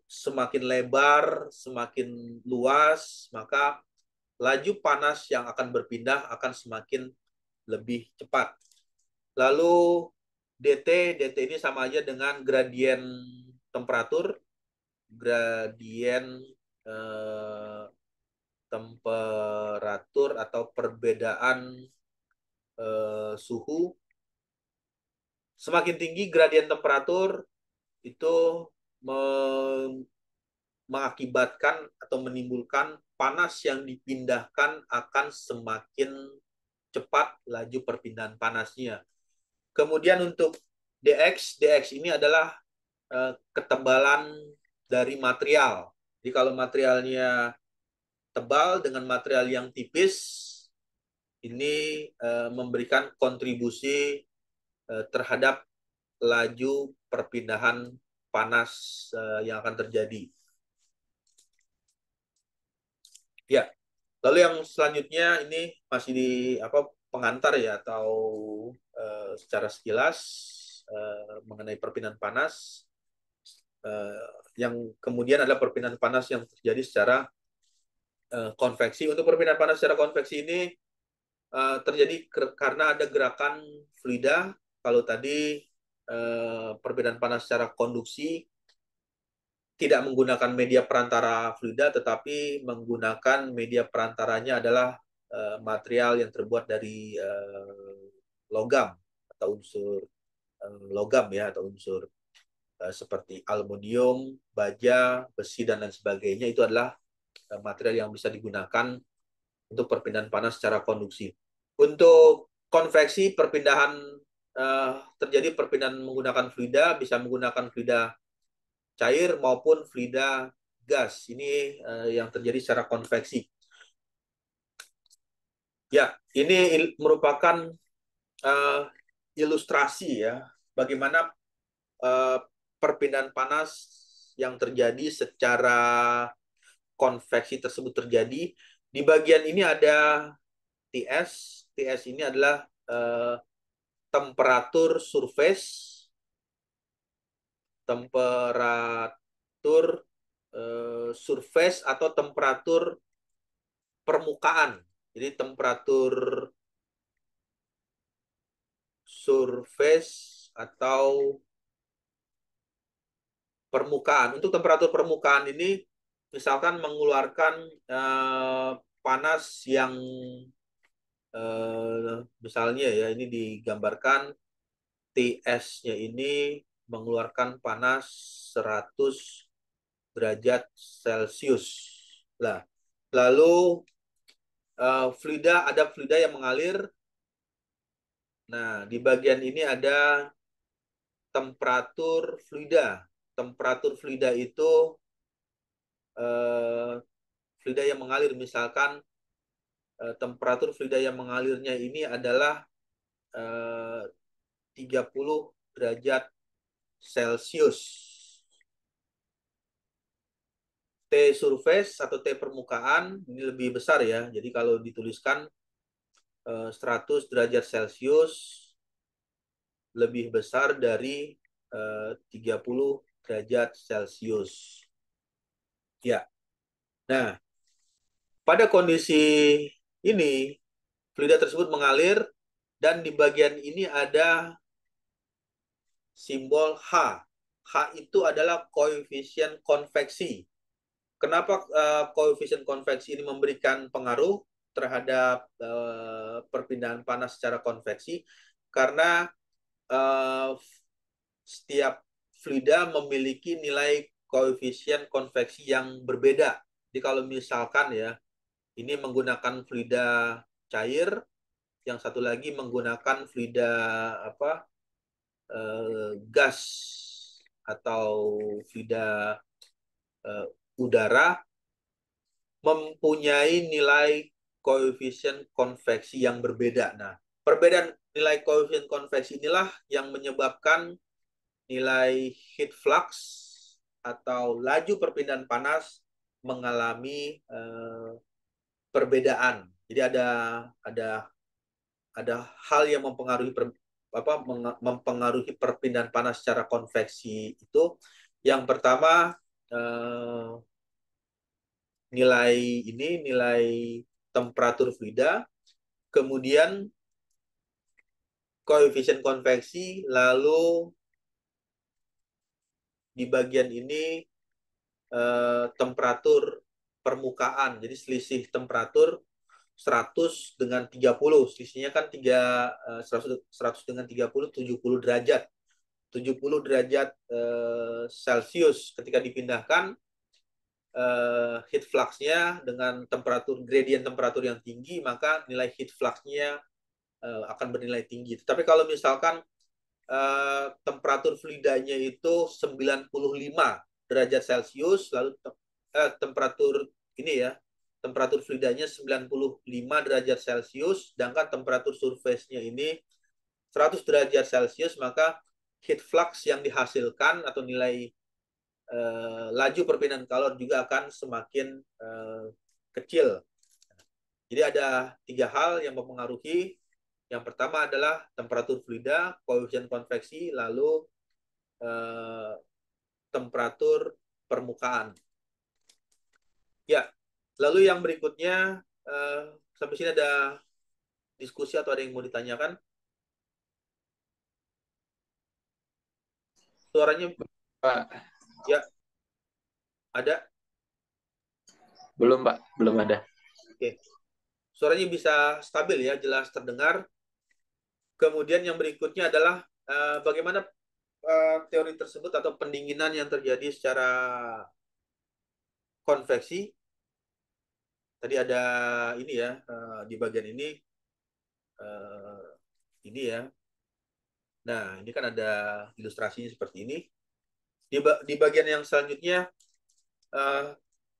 semakin lebar, semakin luas, maka laju panas yang akan berpindah akan semakin lebih cepat. Lalu DT ini sama aja dengan gradien temperatur, gradien temperatur atau perbedaan suhu. Semakin tinggi gradien temperatur itu mengakibatkan atau menimbulkan panas yang dipindahkan akan semakin cepat laju perpindahan panasnya. Kemudian untuk dx ini adalah ketebalan dari material. Jadi kalau materialnya tebal dengan material yang tipis, ini memberikan kontribusi terhadap laju perpindahan panas yang akan terjadi. Ya, lalu yang selanjutnya ini masih di pengantar ya atau secara sekilas mengenai perpindahan panas. Yang kemudian ada perpindahan panas yang terjadi secara konveksi. Untuk perpindahan panas secara konveksi ini terjadi karena ada gerakan fluida. Kalau tadi perpindahan panas secara konduksi tidak menggunakan media perantara fluida, tetapi menggunakan media perantaranya adalah material yang terbuat dari logam atau unsur logam ya, atau unsur seperti aluminium, baja, besi dan lain sebagainya. Itu adalah material yang bisa digunakan untuk perpindahan panas secara konduksi. Untuk konveksi perpindahan terjadi perpindahan menggunakan fluida, bisa menggunakan fluida cair maupun fluida gas. Ini yang terjadi secara konveksi. Ya, ini merupakan ilustrasi ya bagaimana perpindahan panas yang terjadi secara konveksi tersebut terjadi. Di bagian ini ada TS. TS ini adalah temperatur surface, temperatur surface atau temperatur permukaan. Jadi temperatur surface atau permukaan. Untuk temperatur permukaan ini misalkan mengeluarkan panas yang misalnya ya ini digambarkan TS-nya ini mengeluarkan panas 100 derajat Celcius. Nah, lalu ada fluida yang mengalir. Nah, di bagian ini ada temperatur fluida. Temperatur fluida itu fluida yang mengalir, misalkan temperatur fluida yang mengalirnya ini adalah 30 derajat Celcius. T surface atau T permukaan ini lebih besar ya. Jadi kalau dituliskan 100 derajat Celcius lebih besar dari 30 derajat Celcius. Ya. Nah, pada kondisi ini fluida tersebut mengalir dan di bagian ini ada simbol H. H itu adalah koefisien konveksi. Kenapa koefisien konveksi ini memberikan pengaruh terhadap perpindahan panas secara konveksi? Karena setiap fluida memiliki nilai koefisien konveksi yang berbeda. Jadi kalau misalkan ya, ini menggunakan fluida cair, yang satu lagi menggunakan fluida apa? Gas atau fluida udara, mempunyai nilai koefisien konveksi yang berbeda. Nah, perbedaan nilai koefisien konveksi inilah yang menyebabkan nilai heat flux atau laju perpindahan panas mengalami perbedaan. Jadi ada hal yang mempengaruhi perpindahan panas secara konveksi itu. Yang pertama nilai temperatur fluida, kemudian koefisien konveksi, lalu di bagian ini temperatur permukaan. Jadi selisih temperatur 100 dengan 30. Selisihnya kan 100 dengan 30, 70 derajat. 70 derajat Celcius. Ketika dipindahkan, heat flux-nya dengan gradient temperatur yang tinggi, maka nilai heat flux-nya akan bernilai tinggi. Tapi kalau misalkan temperatur fluidanya itu 95 derajat Celcius, lalu temperatur fluidanya 95 derajat Celcius, sedangkan temperatur surface-nya ini 100 derajat Celcius, maka heat flux yang dihasilkan atau nilai laju perpindahan kalor juga akan semakin kecil. Jadi ada 3 hal yang mempengaruhi. Yang pertama adalah temperatur fluida, koefisien konveksi, lalu temperatur permukaan. Ya, lalu yang berikutnya, sampai sini ada diskusi atau ada yang mau ditanyakan? Suaranya, Pak. ya, ada? Belum, Pak. Belum ada. Oke. Suaranya bisa stabil ya, jelas terdengar. Kemudian yang berikutnya adalah bagaimana teori tersebut atau pendinginan yang terjadi secara konveksi. Tadi ada ini ya, di bagian ini ya. Nah, ini kan ada ilustrasinya seperti ini. Di bagian yang selanjutnya,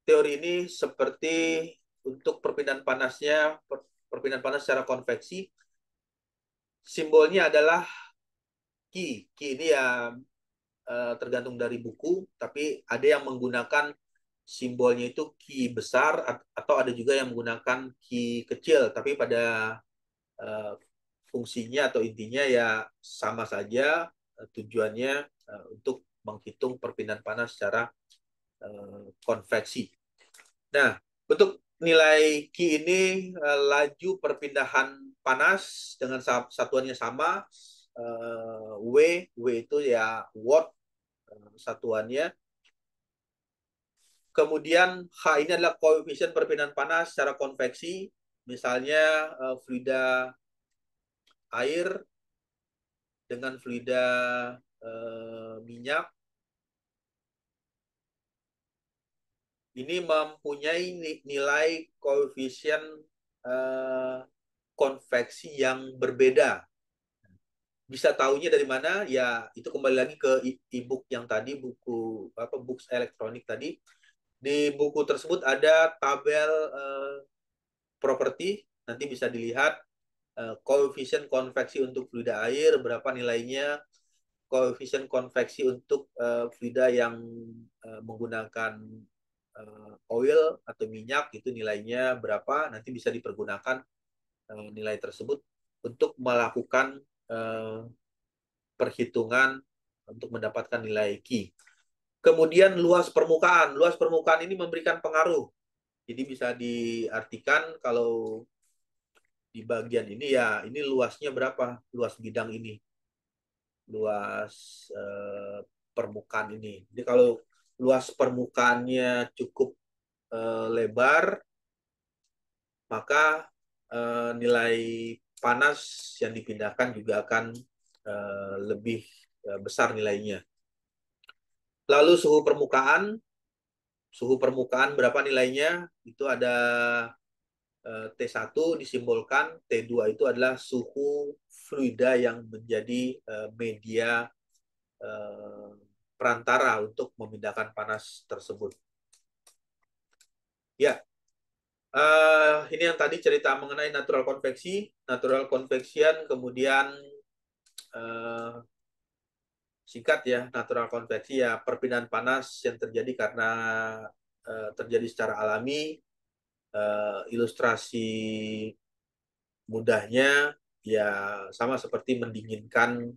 teori ini seperti untuk perpindahan panas secara konveksi. Simbolnya adalah Ki. Ki ini ya tergantung dari buku, tapi ada yang menggunakan simbolnya itu Ki besar, atau ada juga yang menggunakan Ki kecil, tapi pada fungsinya atau intinya ya sama saja, tujuannya untuk menghitung perpindahan panas secara konveksi. Nah, untuk nilai Q ini laju perpindahan panas dengan satuannya sama, W itu ya watt satuannya. Kemudian H ini adalah koefisien perpindahan panas secara konveksi, misalnya fluida air dengan fluida minyak. Ini mempunyai nilai koefisien konveksi yang berbeda. Bisa tahunya dari mana? Ya, itu kembali lagi ke e-book yang tadi, buku books elektronik tadi. Di buku tersebut ada tabel properti nanti bisa dilihat koefisien konveksi untuk fluida air berapa nilainya, koefisien konveksi untuk fluida yang menggunakan oil atau minyak itu nilainya berapa, nanti bisa dipergunakan nilai tersebut untuk melakukan perhitungan untuk mendapatkan nilai Q. Kemudian luas permukaan. Luas permukaan ini memberikan pengaruh. Jadi bisa diartikan kalau di bagian ini ya, ini luasnya berapa? Luas bidang ini. Luas permukaan ini. Jadi kalau luas permukaannya cukup lebar, maka nilai panas yang dipindahkan juga akan lebih besar nilainya. Lalu suhu permukaan berapa nilainya? Itu ada T1 disimbolkan, T2 itu adalah suhu fluida yang menjadi media perantara untuk memindahkan panas tersebut. Ya, ini yang tadi cerita mengenai natural konveksi, natural convection, kemudian singkat ya, natural konveksi ya perpindahan panas yang terjadi karena terjadi secara alami. Ilustrasi mudahnya ya sama seperti mendinginkan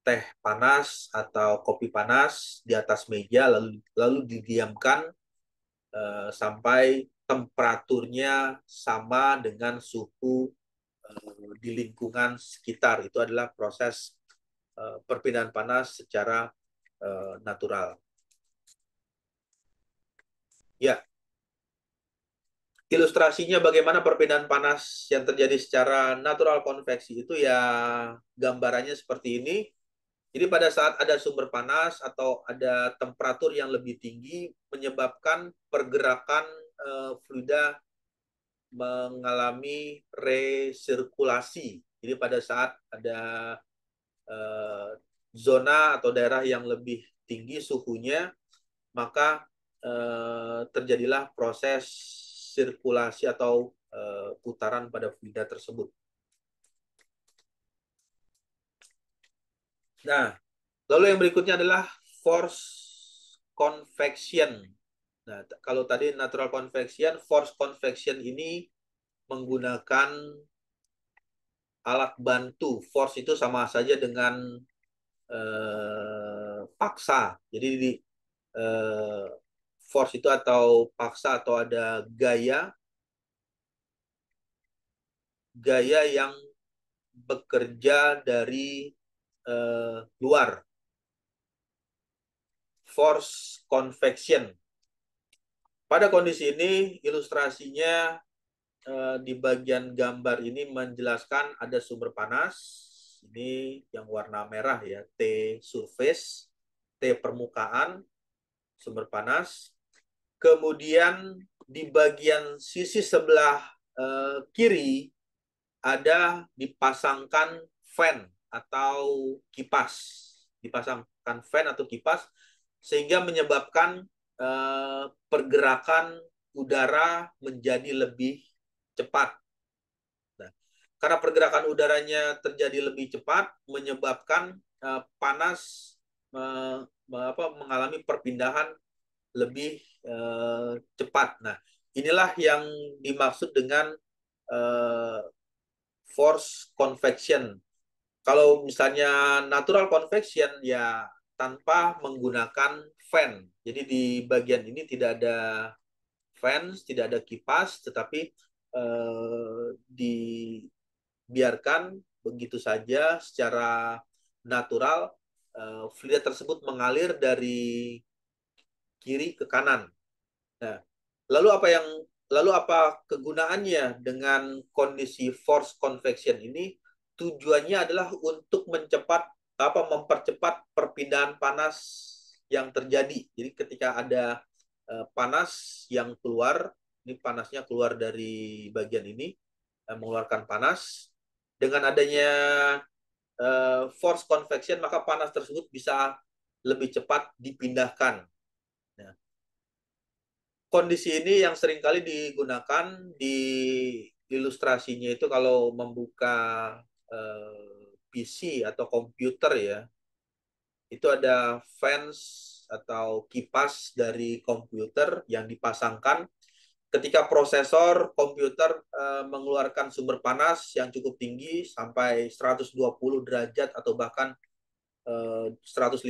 teh panas atau kopi panas di atas meja lalu didiamkan sampai temperaturnya sama dengan suhu di lingkungan sekitar. Itu adalah proses perpindahan panas secara natural. Ya, ilustrasinya bagaimana perpindahan panas yang terjadi secara natural konveksi itu ya gambarannya seperti ini. Jadi pada saat ada sumber panas atau ada temperatur yang lebih tinggi menyebabkan pergerakan fluida mengalami resirkulasi. Jadi pada saat ada zona atau daerah yang lebih tinggi suhunya, maka terjadilah proses sirkulasi atau putaran pada fluida tersebut. Nah, lalu yang berikutnya adalah force convection. Nah, kalau tadi natural convection, force convection ini menggunakan alat bantu. Force itu sama saja dengan paksa. Jadi force itu atau paksa atau ada gaya yang bekerja dari luar. Force convection. Pada kondisi ini ilustrasinya di bagian gambar ini menjelaskan ada sumber panas. Ini yang warna merah ya, T surface, T permukaan, sumber panas. Kemudian di bagian sisi sebelah kiri ada dipasangkan fan atau kipas. Dipasangkan fan atau kipas sehingga menyebabkan pergerakan udara menjadi lebih cepat. Nah, karena pergerakan udaranya terjadi lebih cepat menyebabkan panas mengalami perpindahan lebih cepat. Nah, inilah yang dimaksud dengan force convection. Kalau misalnya natural convection ya tanpa menggunakan fan. Jadi di bagian ini tidak ada fans, tidak ada kipas, tetapi dibiarkan begitu saja secara natural fluida tersebut mengalir dari kiri ke kanan. Nah, lalu apa kegunaannya dengan kondisi force convection ini? Tujuannya adalah untuk mempercepat perpindahan panas yang terjadi. Jadi ketika ada panas yang keluar, ini panasnya keluar dari bagian ini, mengeluarkan panas. Dengan adanya force convection, maka panas tersebut bisa lebih cepat dipindahkan. Nah, kondisi ini yang seringkali digunakan di ilustrasinya itu kalau membuka PC atau komputer ya, itu ada fans atau kipas dari komputer yang dipasangkan ketika prosesor komputer mengeluarkan sumber panas yang cukup tinggi sampai 120 derajat atau bahkan 150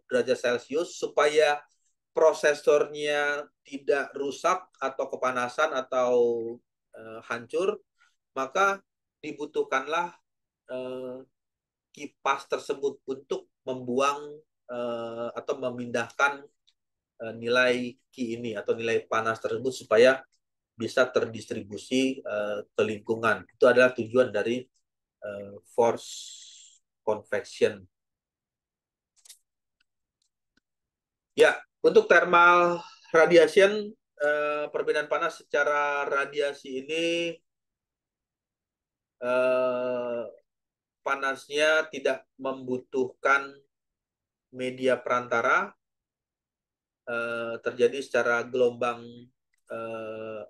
derajat Celcius supaya prosesornya tidak rusak atau kepanasan atau hancur, maka dibutuhkanlah kipas tersebut untuk membuang atau memindahkan nilai Q ini atau nilai panas tersebut supaya bisa terdistribusi ke lingkungan. Itu adalah tujuan dari force convection. Ya, untuk thermal radiation, perbedaan panas secara radiasi ini panasnya tidak membutuhkan media perantara, terjadi secara gelombang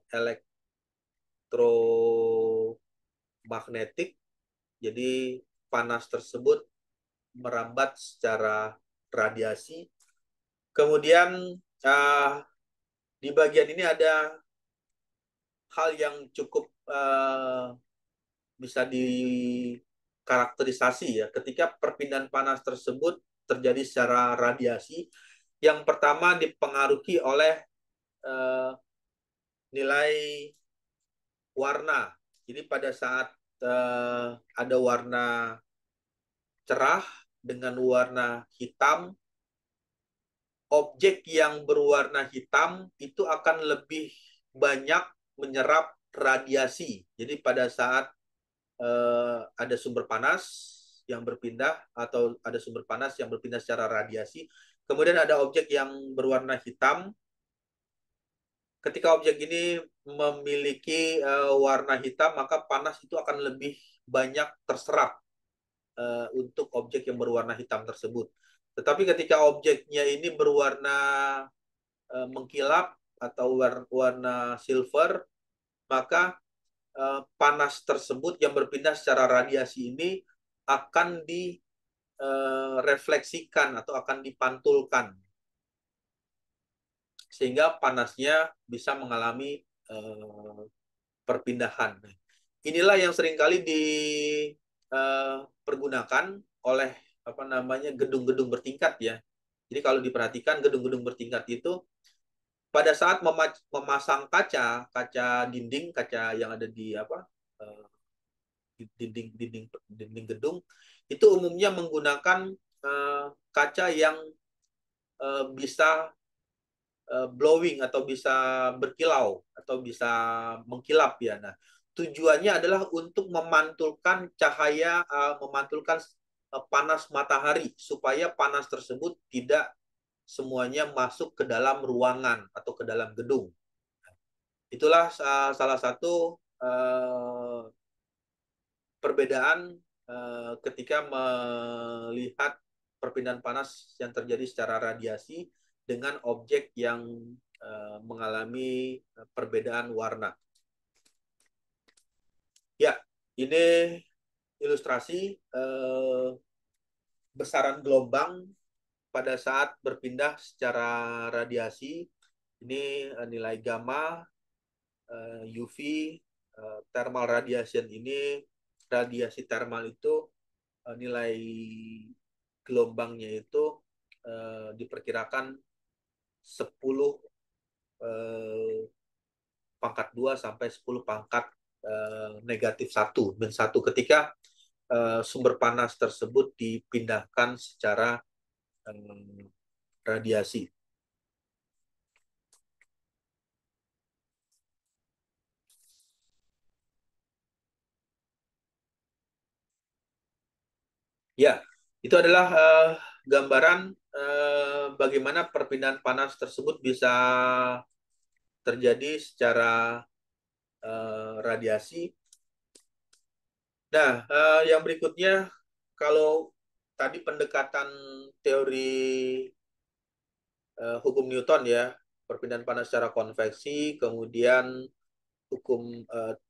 elektromagnetik. Jadi panas tersebut merambat secara radiasi. Kemudian di bagian ini ada hal yang cukup bisa dikarakterisasi ya ketika perpindahan panas tersebut terjadi secara radiasi. Yang pertama dipengaruhi oleh nilai warna. Jadi pada saat ada warna cerah dengan warna hitam, objek yang berwarna hitam itu akan lebih banyak menyerap radiasi. Jadi pada saat ada sumber panas yang berpindah atau ada sumber panas yang berpindah secara radiasi, kemudian ada objek yang berwarna hitam. Ketika objek ini memiliki warna hitam, maka panas itu akan lebih banyak terserap untuk objek yang berwarna hitam tersebut. Tetapi ketika objeknya ini berwarna mengkilap atau warna silver, maka panas tersebut yang berpindah secara radiasi ini akan direfleksikan atau akan dipantulkan, sehingga panasnya bisa mengalami perpindahan. Inilah yang seringkali dipergunakan oleh gedung-gedung bertingkat ya. Jadi kalau diperhatikan gedung-gedung bertingkat itu pada saat memasang kaca dinding, kaca yang ada di dinding gedung, itu umumnya menggunakan kaca yang bisa blowing atau bisa berkilau atau bisa mengkilap ya. Nah, tujuannya adalah untuk memantulkan cahaya, memantulkan panas matahari supaya panas tersebut tidak semuanya masuk ke dalam ruangan atau ke dalam gedung. Itulah salah satu perbedaan ketika melihat perpindahan panas yang terjadi secara radiasi dengan objek yang mengalami perbedaan warna. Ya, ini ilustrasi besaran gelombang pada saat berpindah secara radiasi. Ini nilai gamma, UV, thermal radiation ini, radiasi thermal itu nilai gelombangnya itu diperkirakan 10 pangkat 2 sampai 10 pangkat negatif 1, min 1 ketika sumber panas tersebut dipindahkan secara radiasi. Ya, itu adalah gambaran bagaimana perpindahan panas tersebut bisa terjadi secara radiasi. Nah, yang berikutnya, kalau tadi pendekatan teori hukum Newton ya, perpindahan panas secara konveksi, kemudian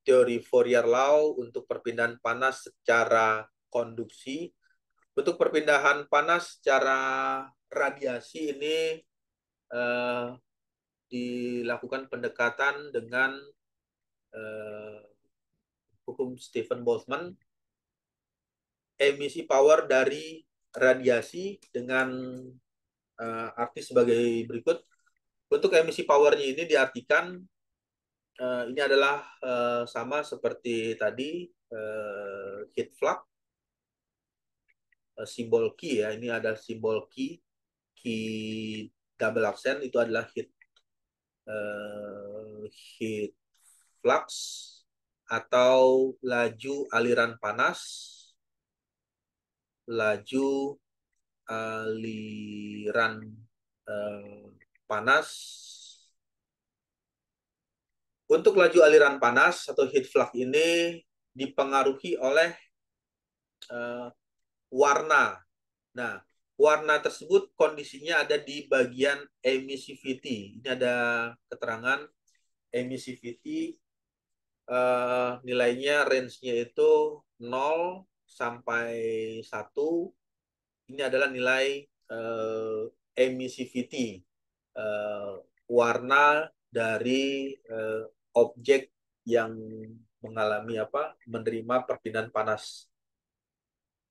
teori Fourier law untuk perpindahan panas secara konduksi. Untuk perpindahan panas secara radiasi ini dilakukan pendekatan dengan hukum Stephen Boltzmann, emisi power dari radiasi dengan arti sebagai berikut. Untuk emisi powernya ini diartikan ini adalah sama seperti tadi heat flux, simbol Q ya. Ini ada simbol Q double accent, itu adalah heat flux atau laju aliran panas, laju aliran panas. Untuk laju aliran panas atau heat flux ini dipengaruhi oleh warna. Nah, warna tersebut kondisinya ada di bagian emissivity. Ini ada keterangan emissivity, nilainya range-nya itu 0 sampai 1. Ini adalah nilai emissivity, warna dari objek yang mengalami menerima perpindahan panas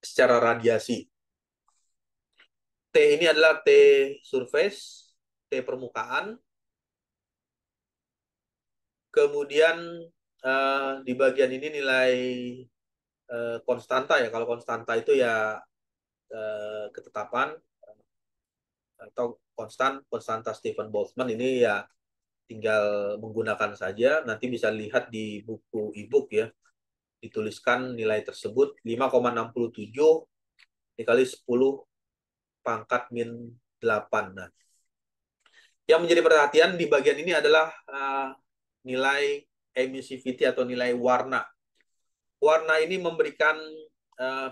secara radiasi. T ini adalah T surface, T permukaan. Kemudian di bagian ini nilai konstanta ya. Kalau konstanta itu ya ketetapan atau konstanta Stephen Boltzmann, ini ya tinggal menggunakan saja. Nanti bisa lihat di buku e-book ya, dituliskan nilai tersebut 5,67 dikali 10 pangkat min 8. Nah, yang menjadi perhatian di bagian ini adalah nilai emissivity atau nilai warna. Warna ini memberikan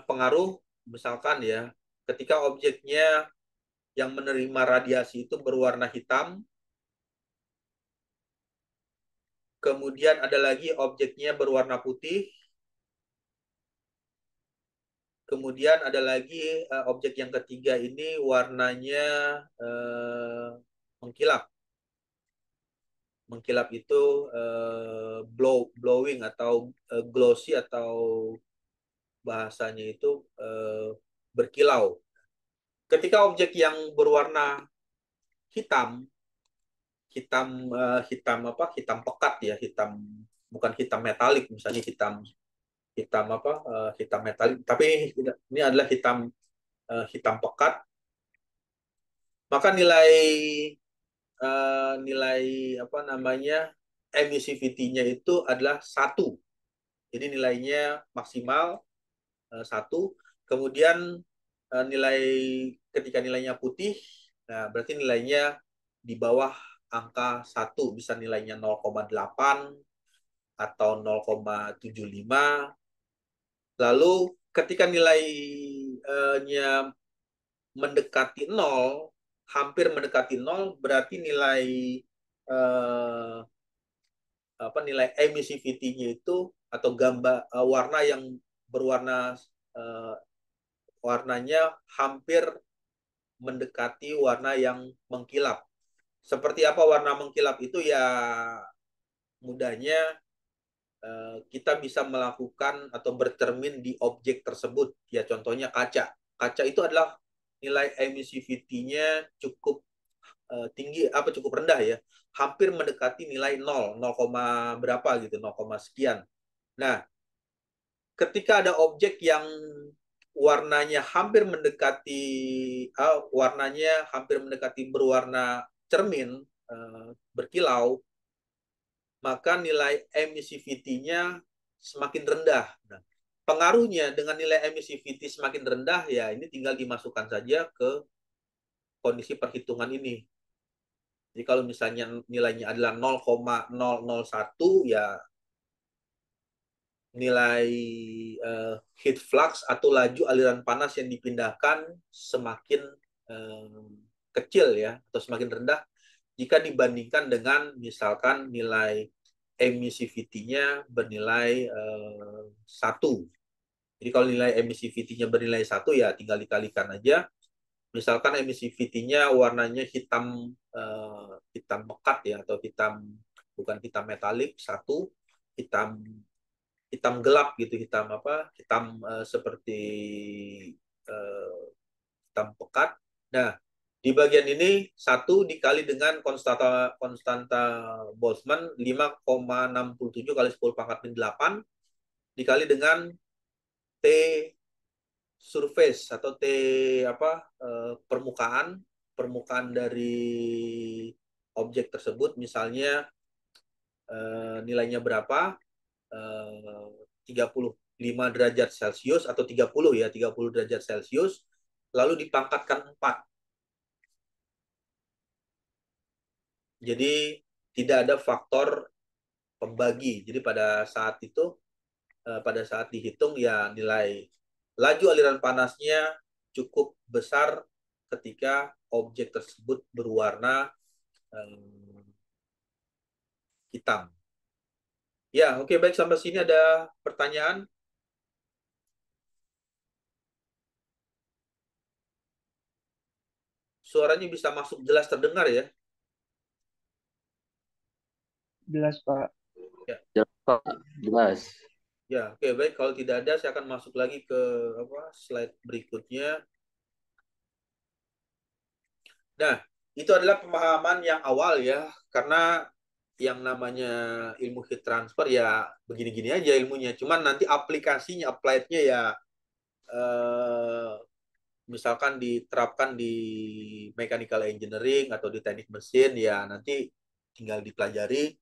pengaruh, misalkan ya, ketika objeknya yang menerima radiasi itu berwarna hitam, kemudian ada lagi objeknya berwarna putih, kemudian ada lagi objek yang ketiga ini warnanya mengkilap. Mengkilap itu glowing atau glossy, atau bahasanya itu berkilau. Ketika objek yang berwarna hitam, hitam pekat ya, bukan hitam metalik, misalnya hitam metalik, tapi ini adalah hitam pekat, maka nilai emissivity-nya itu adalah 1. Jadi nilainya maksimal 1. Kemudian ketika nilainya putih, nah berarti nilainya di bawah angka 1, bisa nilainya 0,8 atau 0,75. Lalu ketika nilainya mendekati 0, hampir mendekati 0, berarti nilai nilai emissivity-nya itu atau gambar warna yang berwarna warnanya hampir mendekati warna yang mengkilap. Seperti apa warna mengkilap itu ya, mudahnya kita bisa melakukan atau bercermin di objek tersebut. Ya contohnya kaca. Kaca itu adalah nilai emissivity-nya cukup tinggi, cukup rendah ya. Hampir mendekati nilai 0, 0, berapa gitu, 0, sekian. Nah, ketika ada objek yang warnanya hampir mendekati berwarna cermin, berkilau, maka nilai emissivity-nya semakin rendah. Nah, pengaruhnya dengan nilai emissivity semakin rendah ya, ini tinggal dimasukkan saja ke kondisi perhitungan ini. Jadi kalau misalnya nilainya adalah 0,001 ya, nilai heat flux atau laju aliran panas yang dipindahkan semakin kecil ya, atau semakin rendah jika dibandingkan dengan misalkan nilai emissivity-nya bernilai 1. Jadi kalau nilai emissivity-nya bernilai 1 ya tinggal dikalikan aja. Misalkan emissivity-nya warnanya hitam hitam pekat ya, atau hitam, bukan hitam metalik, 1, hitam hitam gelap gitu, hitam apa? Hitam seperti hitam pekat. Nah, di bagian ini 1 dikali dengan konstanta Boltzmann 5,67 kali 10 pangkat min 8 dikali dengan T surface atau T apa permukaan permukaan dari objek tersebut, misalnya nilainya berapa, 35 derajat Celcius atau 30 ya, 30 derajat Celcius, lalu dipangkatkan 4. Jadi tidak ada faktor pembagi. Jadi pada saat itu, pada saat dihitung ya nilai laju aliran panasnya cukup besar ketika objek tersebut berwarna hitam. Ya, oke, baik, sampai sini ada pertanyaan? Suaranya bisa masuk jelas terdengar ya? Jelas, Pak. Ya. Jelas, Pak. Jelas. Ya, oke, baik. Kalau tidak ada, saya akan masuk lagi ke slide berikutnya. Nah, itu adalah pemahaman yang awal ya, karena yang namanya ilmu heat transfer ya begini-gini aja ilmunya. Cuman nanti aplikasinya, applied-nya ya misalkan diterapkan di mechanical engineering atau di teknik mesin ya nanti tinggal dipelajari.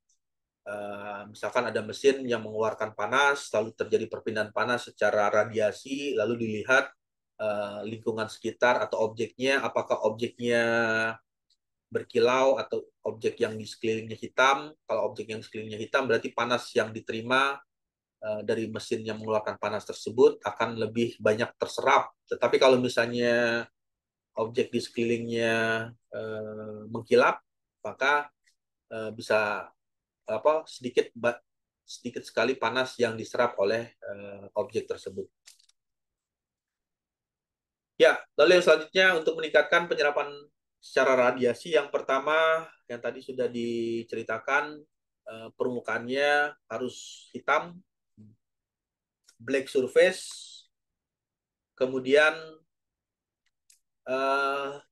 Misalkan ada mesin yang mengeluarkan panas, lalu terjadi perpindahan panas secara radiasi, lalu dilihat lingkungan sekitar atau objeknya, apakah objeknya berkilau atau objek yang di sekelilingnya hitam. Kalau objek yang sekelilingnya hitam berarti panas yang diterima dari mesin yang mengeluarkan panas tersebut akan lebih banyak terserap. Tetapi kalau misalnya objek di sekelilingnya mengkilap, maka bisa sedikit sekali panas yang diserap oleh objek tersebut. Ya, lalu yang selanjutnya untuk meningkatkan penyerapan secara radiasi, yang pertama yang tadi sudah diceritakan, permukaannya harus hitam, black surface, kemudian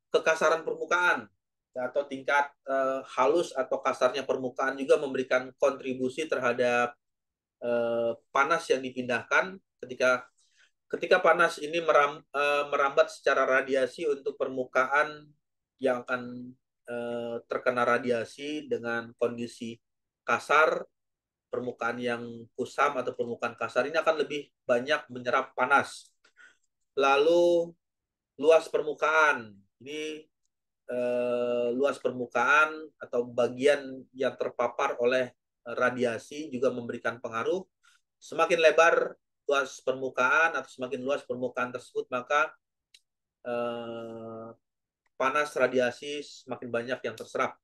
kekasaran permukaan atau tingkat halus atau kasarnya permukaan juga memberikan kontribusi terhadap panas yang dipindahkan. Ketika panas ini merambat secara radiasi untuk permukaan yang akan terkena radiasi dengan kondisi kasar, permukaan yang kusam atau permukaan kasar ini akan lebih banyak menyerap panas. Lalu luas permukaan, ini luas permukaan atau bagian yang terpapar oleh radiasi juga memberikan pengaruh. Semakin lebar luas permukaan atau semakin luas permukaan tersebut, maka panas radiasi semakin banyak yang terserap.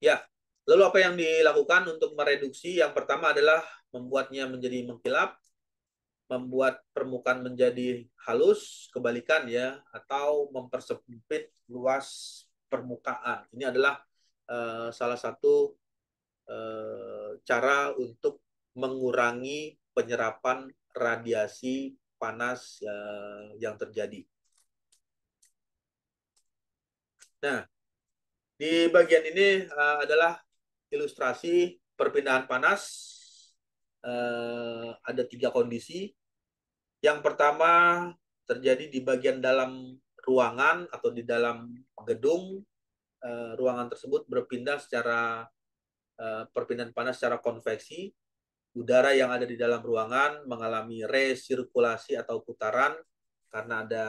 Ya, lalu apa yang dilakukan untuk mereduksi? Yang pertama adalah membuatnya menjadi mengkilap, membuat permukaan menjadi halus, kebalikan ya, atau mempersempit luas permukaan. Ini adalah salah satu cara untuk mengurangi penyerapan radiasi panas yang terjadi. Nah, di bagian ini adalah ilustrasi perpindahan panas. Ada 3 kondisi. Yang pertama terjadi di bagian dalam ruangan atau di dalam gedung. Ruangan tersebut berpindah secara perpindahan panas secara konveksi. Udara yang ada di dalam ruangan mengalami resirkulasi atau putaran karena ada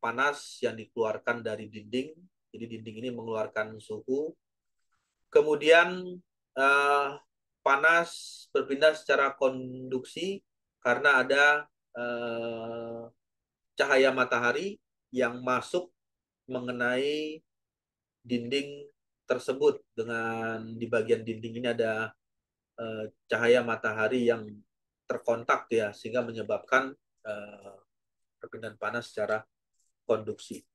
panas yang dikeluarkan dari dinding. Jadi dinding ini mengeluarkan suhu. Kemudian panas berpindah secara konduksi karena ada cahaya matahari yang masuk mengenai dinding tersebut dengan di bagian dinding ini ada cahaya matahari yang terkontak ya, sehingga menyebabkan perpindahan panas secara konduksi.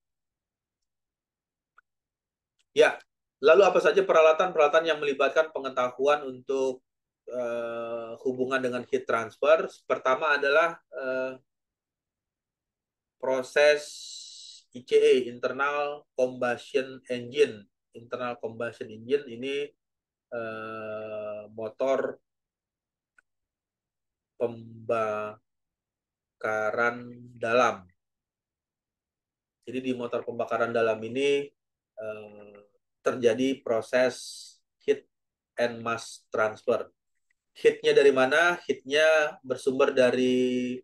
Ya, lalu apa saja peralatan-peralatan yang melibatkan pengetahuan untuk hubungan dengan heat transfer? Pertama adalah proses ICE, Internal Combustion Engine. Internal Combustion Engine ini motor pembakaran dalam. Jadi di motor pembakaran dalam ini terjadi proses heat and mass transfer. Heatnya dari mana? Heatnya bersumber dari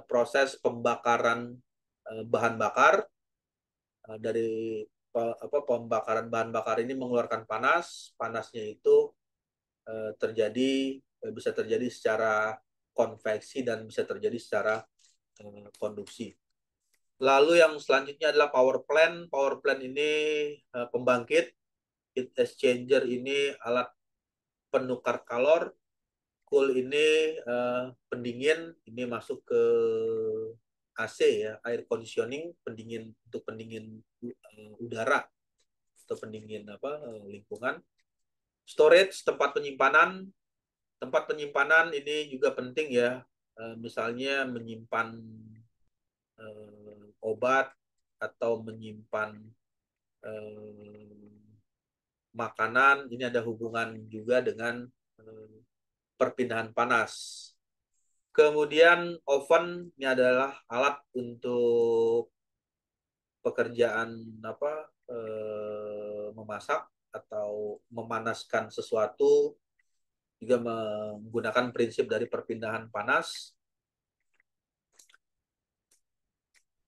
proses pembakaran bahan bakar. Dari pembakaran bahan bakar ini mengeluarkan panas. Panasnya itu bisa terjadi secara konveksi dan bisa terjadi secara konduksi. Lalu yang selanjutnya adalah power plant. Power plant ini pembangkit. Heat exchanger ini alat penukar kalor. Cool ini pendingin. Ini masuk ke AC ya, air conditioning, pendingin untuk pendingin udara atau pendingin lingkungan. Storage, tempat penyimpanan. Tempat penyimpanan ini juga penting ya. Misalnya menyimpan obat atau menyimpan makanan, ini ada hubungan juga dengan perpindahan panas. Kemudian oven ini adalah alat untuk pekerjaan memasak atau memanaskan sesuatu, juga menggunakan prinsip dari perpindahan panas.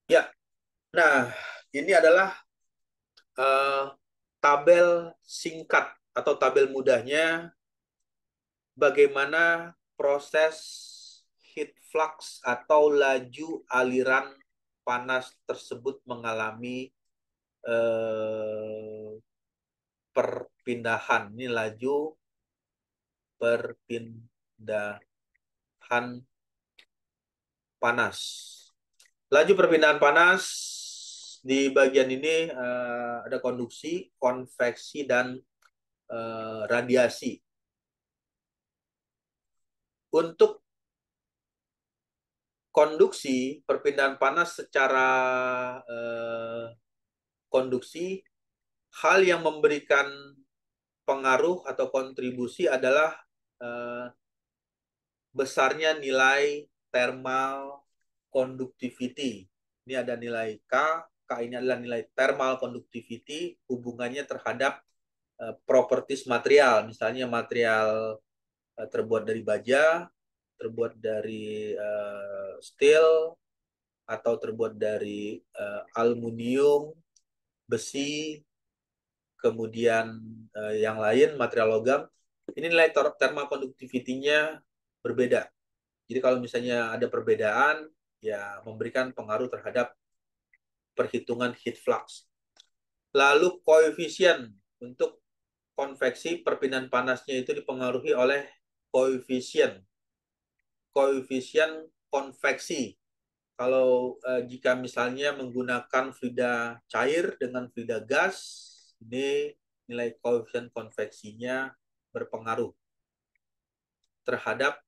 Ya, nah ini adalah tabel singkat atau tabel mudahnya bagaimana proses heat flux atau laju aliran panas tersebut mengalami perpindahan. Ini laju perpindahan panas. Laju perpindahan panas di bagian ini ada konduksi, konveksi, dan radiasi. Untuk konduksi, perpindahan panas secara konduksi, hal yang memberikan pengaruh atau kontribusi adalah besarnya nilai thermal conductivity. Ini ada nilai K. K ini adalah nilai thermal conductivity, hubungannya terhadap properties material. Misalnya material terbuat dari baja, terbuat dari steel, atau terbuat dari aluminium, besi, kemudian yang lain, material logam. Ini nilai thermal conductivity-nya berbeda. Jadi kalau misalnya ada perbedaan, ya memberikan pengaruh terhadap perhitungan heat flux. Lalu koefisien untuk konveksi, perpindahan panasnya itu dipengaruhi oleh koefisien konveksi. Kalau jika misalnya menggunakan fluida cair dengan fluida gas, ini nilai koefisien konveksinya berpengaruh terhadap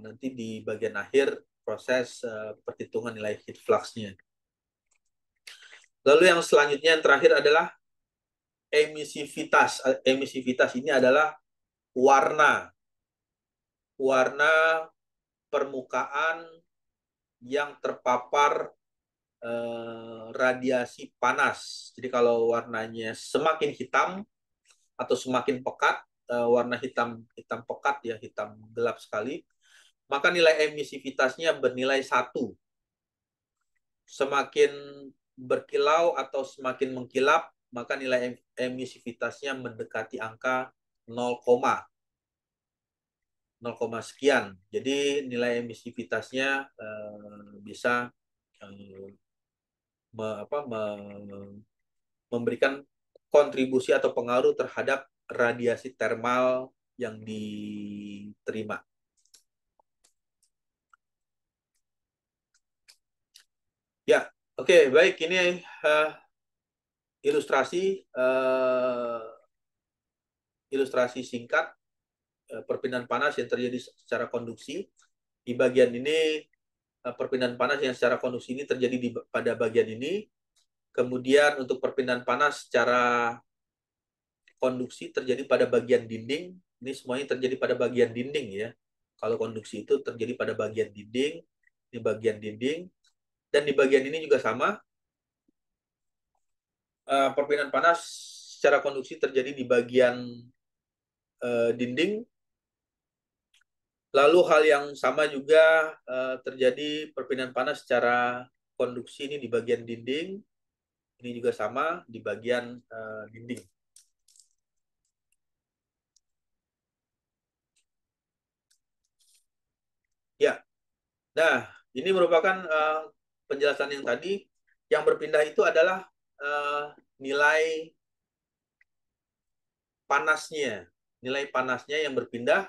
nanti di bagian akhir proses perhitungan nilai heat flux-nya. Lalu yang selanjutnya yang terakhir adalah emisivitas. Emisivitas ini adalah warna permukaan yang terpapar radiasi panas. Jadi kalau warnanya semakin hitam atau semakin pekat, warna hitam pekat ya, hitam gelap sekali, maka nilai emisivitasnya bernilai 1. Semakin berkilau atau semakin mengkilap, maka nilai emisivitasnya mendekati angka 0, 0, sekian. Jadi nilai emisivitasnya bisa memberikan kontribusi atau pengaruh terhadap radiasi termal yang diterima. Ya, oke, baik. Ini ilustrasi singkat perpindahan panas yang terjadi secara konduksi. Di bagian ini perpindahan panas yang secara konduksi ini terjadi pada bagian ini. Kemudian untuk perpindahan panas secara konduksi terjadi pada bagian dinding. Ini semuanya terjadi pada bagian dinding ya. Kalau konduksi itu terjadi pada bagian dinding, di bagian dinding. Dan di bagian ini juga sama. Perpindahan panas secara konduksi terjadi di bagian dinding. Lalu hal yang sama juga terjadi perpindahan panas secara konduksi ini di bagian dinding. Ini juga sama di bagian dinding. Ya, nah ini merupakan penjelasan yang tadi. Yang berpindah itu adalah nilai panasnya yang berpindah.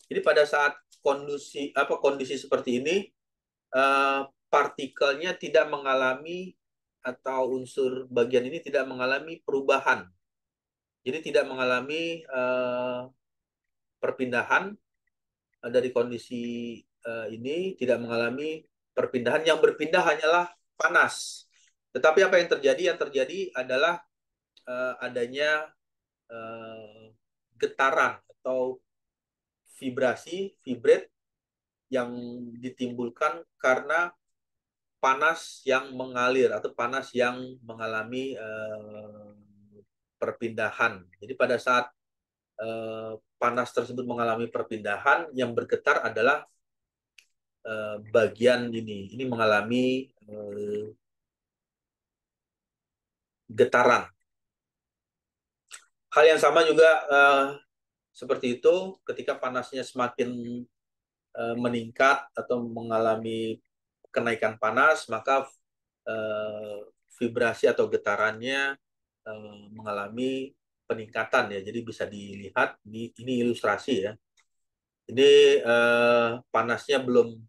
Jadi pada saat kondisi seperti ini, partikelnya tidak mengalami atau unsur bagian ini tidak mengalami perubahan. Jadi tidak mengalami perpindahan dari kondisi ini, tidak mengalami perpindahan. Yang berpindah hanyalah panas. Tetapi apa yang terjadi? Yang terjadi adalah adanya getaran atau vibrate yang ditimbulkan karena panas yang mengalir atau panas yang mengalami perpindahan. Jadi pada saat panas tersebut mengalami perpindahan, yang bergetar adalah bagian ini. Ini mengalami getaran. Hal yang sama juga seperti itu ketika panasnya semakin meningkat atau mengalami kenaikan panas, maka vibrasi atau getarannya mengalami peningkatan ya. Jadi bisa dilihat ini ilustrasi ya. Ini panasnya belum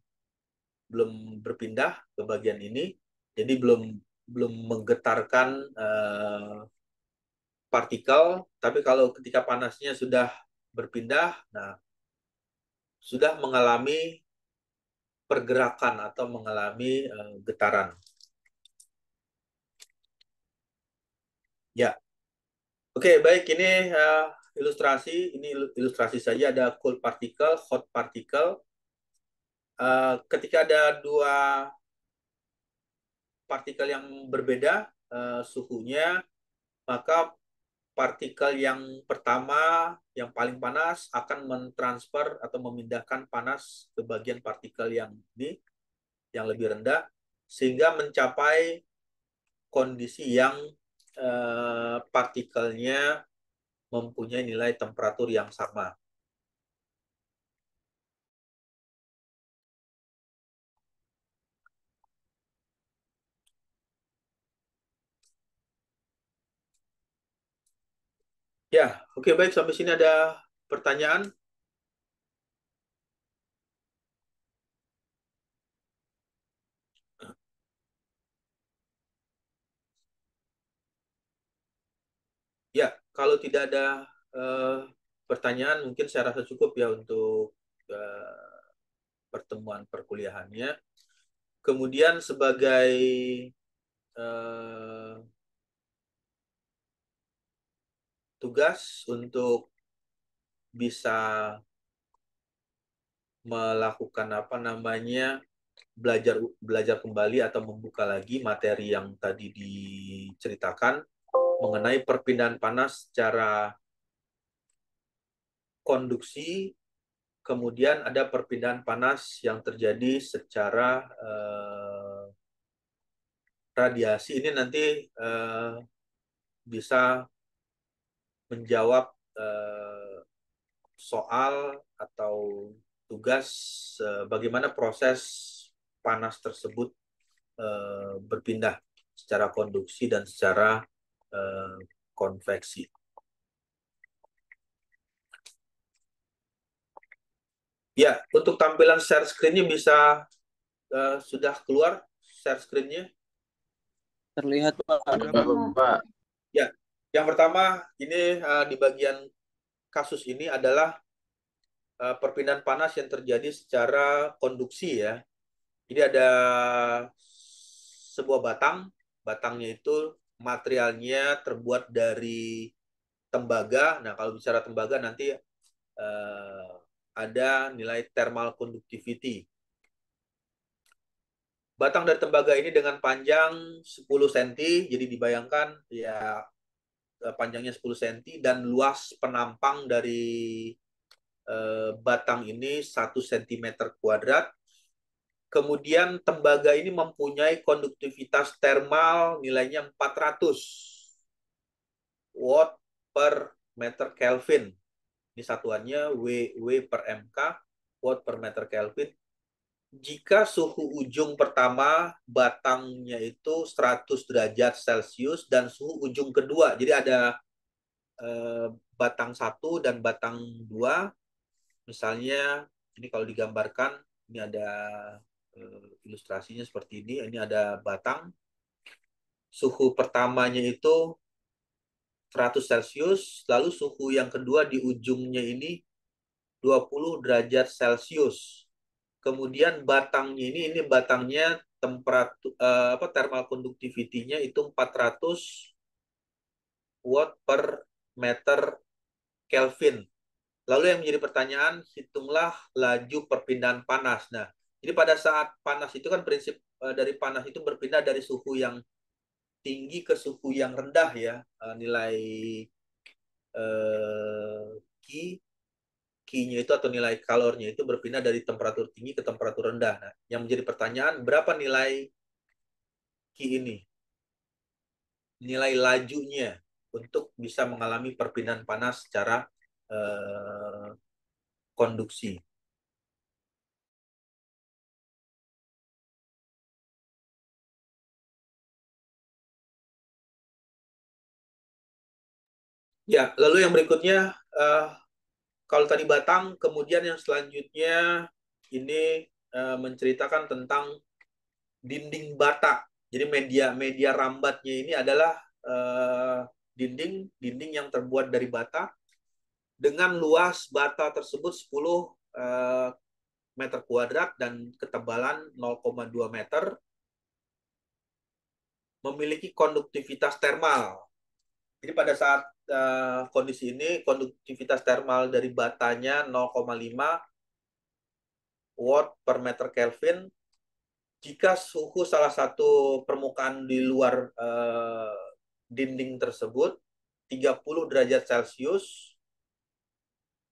berpindah ke bagian ini, jadi belum menggetarkan partikel. Tapi kalau ketika panasnya sudah berpindah, nah sudah mengalami pergerakan atau mengalami getaran. Ya, oke, baik. Ini ilustrasi. Ini ilustrasi saja. Ada cold particle, hot particle. Ketika ada dua partikel yang berbeda suhunya, maka partikel yang pertama, yang paling panas, akan mentransfer atau memindahkan panas ke bagian partikel yang lebih rendah, sehingga mencapai kondisi yang partikelnya mempunyai nilai temperatur yang sama. Ya, oke, baik. Sampai sini ada pertanyaan? Ya, kalau tidak ada pertanyaan, mungkin saya rasa cukup ya untuk pertemuan perkuliahannya. Kemudian sebagai tugas untuk bisa melakukan belajar kembali atau membuka lagi materi yang tadi diceritakan mengenai perpindahan panas secara konduksi, kemudian ada perpindahan panas yang terjadi secara radiasi. Ini nanti bisa menjawab soal atau tugas bagaimana proses panas tersebut berpindah secara konduksi dan secara konveksi. Ya, untuk tampilan share screen-nya bisa sudah keluar share screen-nya. Terlihat Pak. Ada Pak. Ya, yang pertama ini di bagian kasus ini adalah perpindahan panas yang terjadi secara konduksi ya. Jadi ada sebuah batang, batangnya itu materialnya terbuat dari tembaga. Nah, kalau bicara tembaga nanti ada nilai thermal conductivity. Batang dari tembaga ini dengan panjang 10 cm, jadi dibayangkan ya panjangnya 10 cm dan luas penampang dari batang ini 1 cm kuadrat. Kemudian tembaga ini mempunyai konduktivitas termal nilainya 400 watt per meter Kelvin. Ini satuannya W per MK, watt per meter Kelvin. Jika suhu ujung pertama batangnya itu 100 derajat Celcius dan suhu ujung kedua, jadi ada batang 1 dan batang 2. Misalnya, ini kalau digambarkan, ini ada ilustrasinya seperti ini. Ini ada batang. Suhu pertamanya itu 100 Celcius, lalu suhu yang kedua di ujungnya ini 20 derajat Celcius. Kemudian batangnya ini batangnya temperatur thermal conductivity-nya itu 400 watt per meter Kelvin. Lalu yang menjadi pertanyaan, hitunglah laju perpindahan panas. Nah, jadi pada saat panas itu kan prinsip dari panas itu berpindah dari suhu yang tinggi ke suhu yang rendah ya. Nilai Q-nya itu atau nilai kalornya itu berpindah dari temperatur tinggi ke temperatur rendah. Nah, yang menjadi pertanyaan, berapa nilai Q ini? Nilai lajunya untuk bisa mengalami perpindahan panas secara konduksi. Ya, lalu yang berikutnya, kalau tadi batang, kemudian yang selanjutnya ini menceritakan tentang dinding bata. Jadi media rambatnya ini adalah dinding yang terbuat dari bata dengan luas bata tersebut 10 meter kuadrat dan ketebalan 0,2 meter, memiliki konduktivitas termal. Jadi pada saat kondisi ini, konduktivitas termal dari batanya 0,5 watt per meter Kelvin. Jika suhu salah satu permukaan di luar dinding tersebut 30 derajat Celcius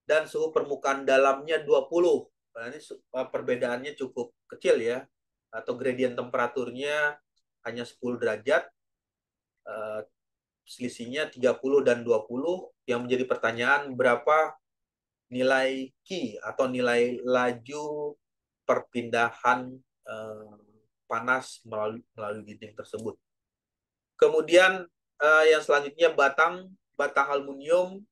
dan suhu permukaan dalamnya 20. Nah, ini perbedaannya cukup kecil ya, atau gradient temperaturnya hanya 10 derajat. Selisihnya 30 dan 20, yang menjadi pertanyaan berapa nilai Q atau nilai laju perpindahan panas melalui dinding tersebut. Kemudian yang selanjutnya batang aluminium.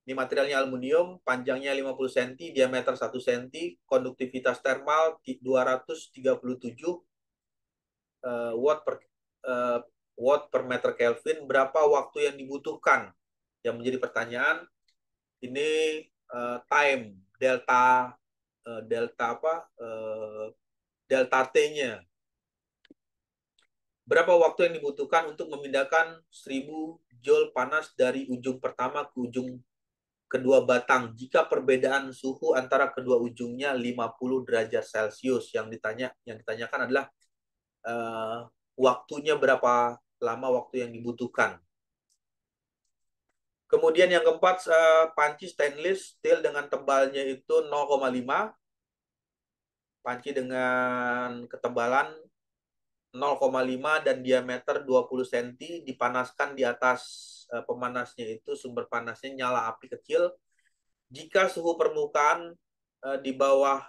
Ini materialnya aluminium, panjangnya 50 cm, diameter 1 cm, konduktivitas termal 237 watt per meter Kelvin. Berapa waktu yang dibutuhkan? Yang menjadi pertanyaan, ini time delta T-nya. Berapa waktu yang dibutuhkan untuk memindahkan 1000 joule panas dari ujung pertama ke ujung kedua batang jika perbedaan suhu antara kedua ujungnya 50 derajat Celcius? Yang ditanyakan adalah waktunya berapa lama waktu yang dibutuhkan. Kemudian yang keempat, panci stainless steel dengan tebalnya itu 0,5. Panci dengan ketebalan 0,5 dan diameter 20 cm dipanaskan di atas pemanasnya itu, sumber panasnya nyala api kecil. Jika suhu permukaan di bawah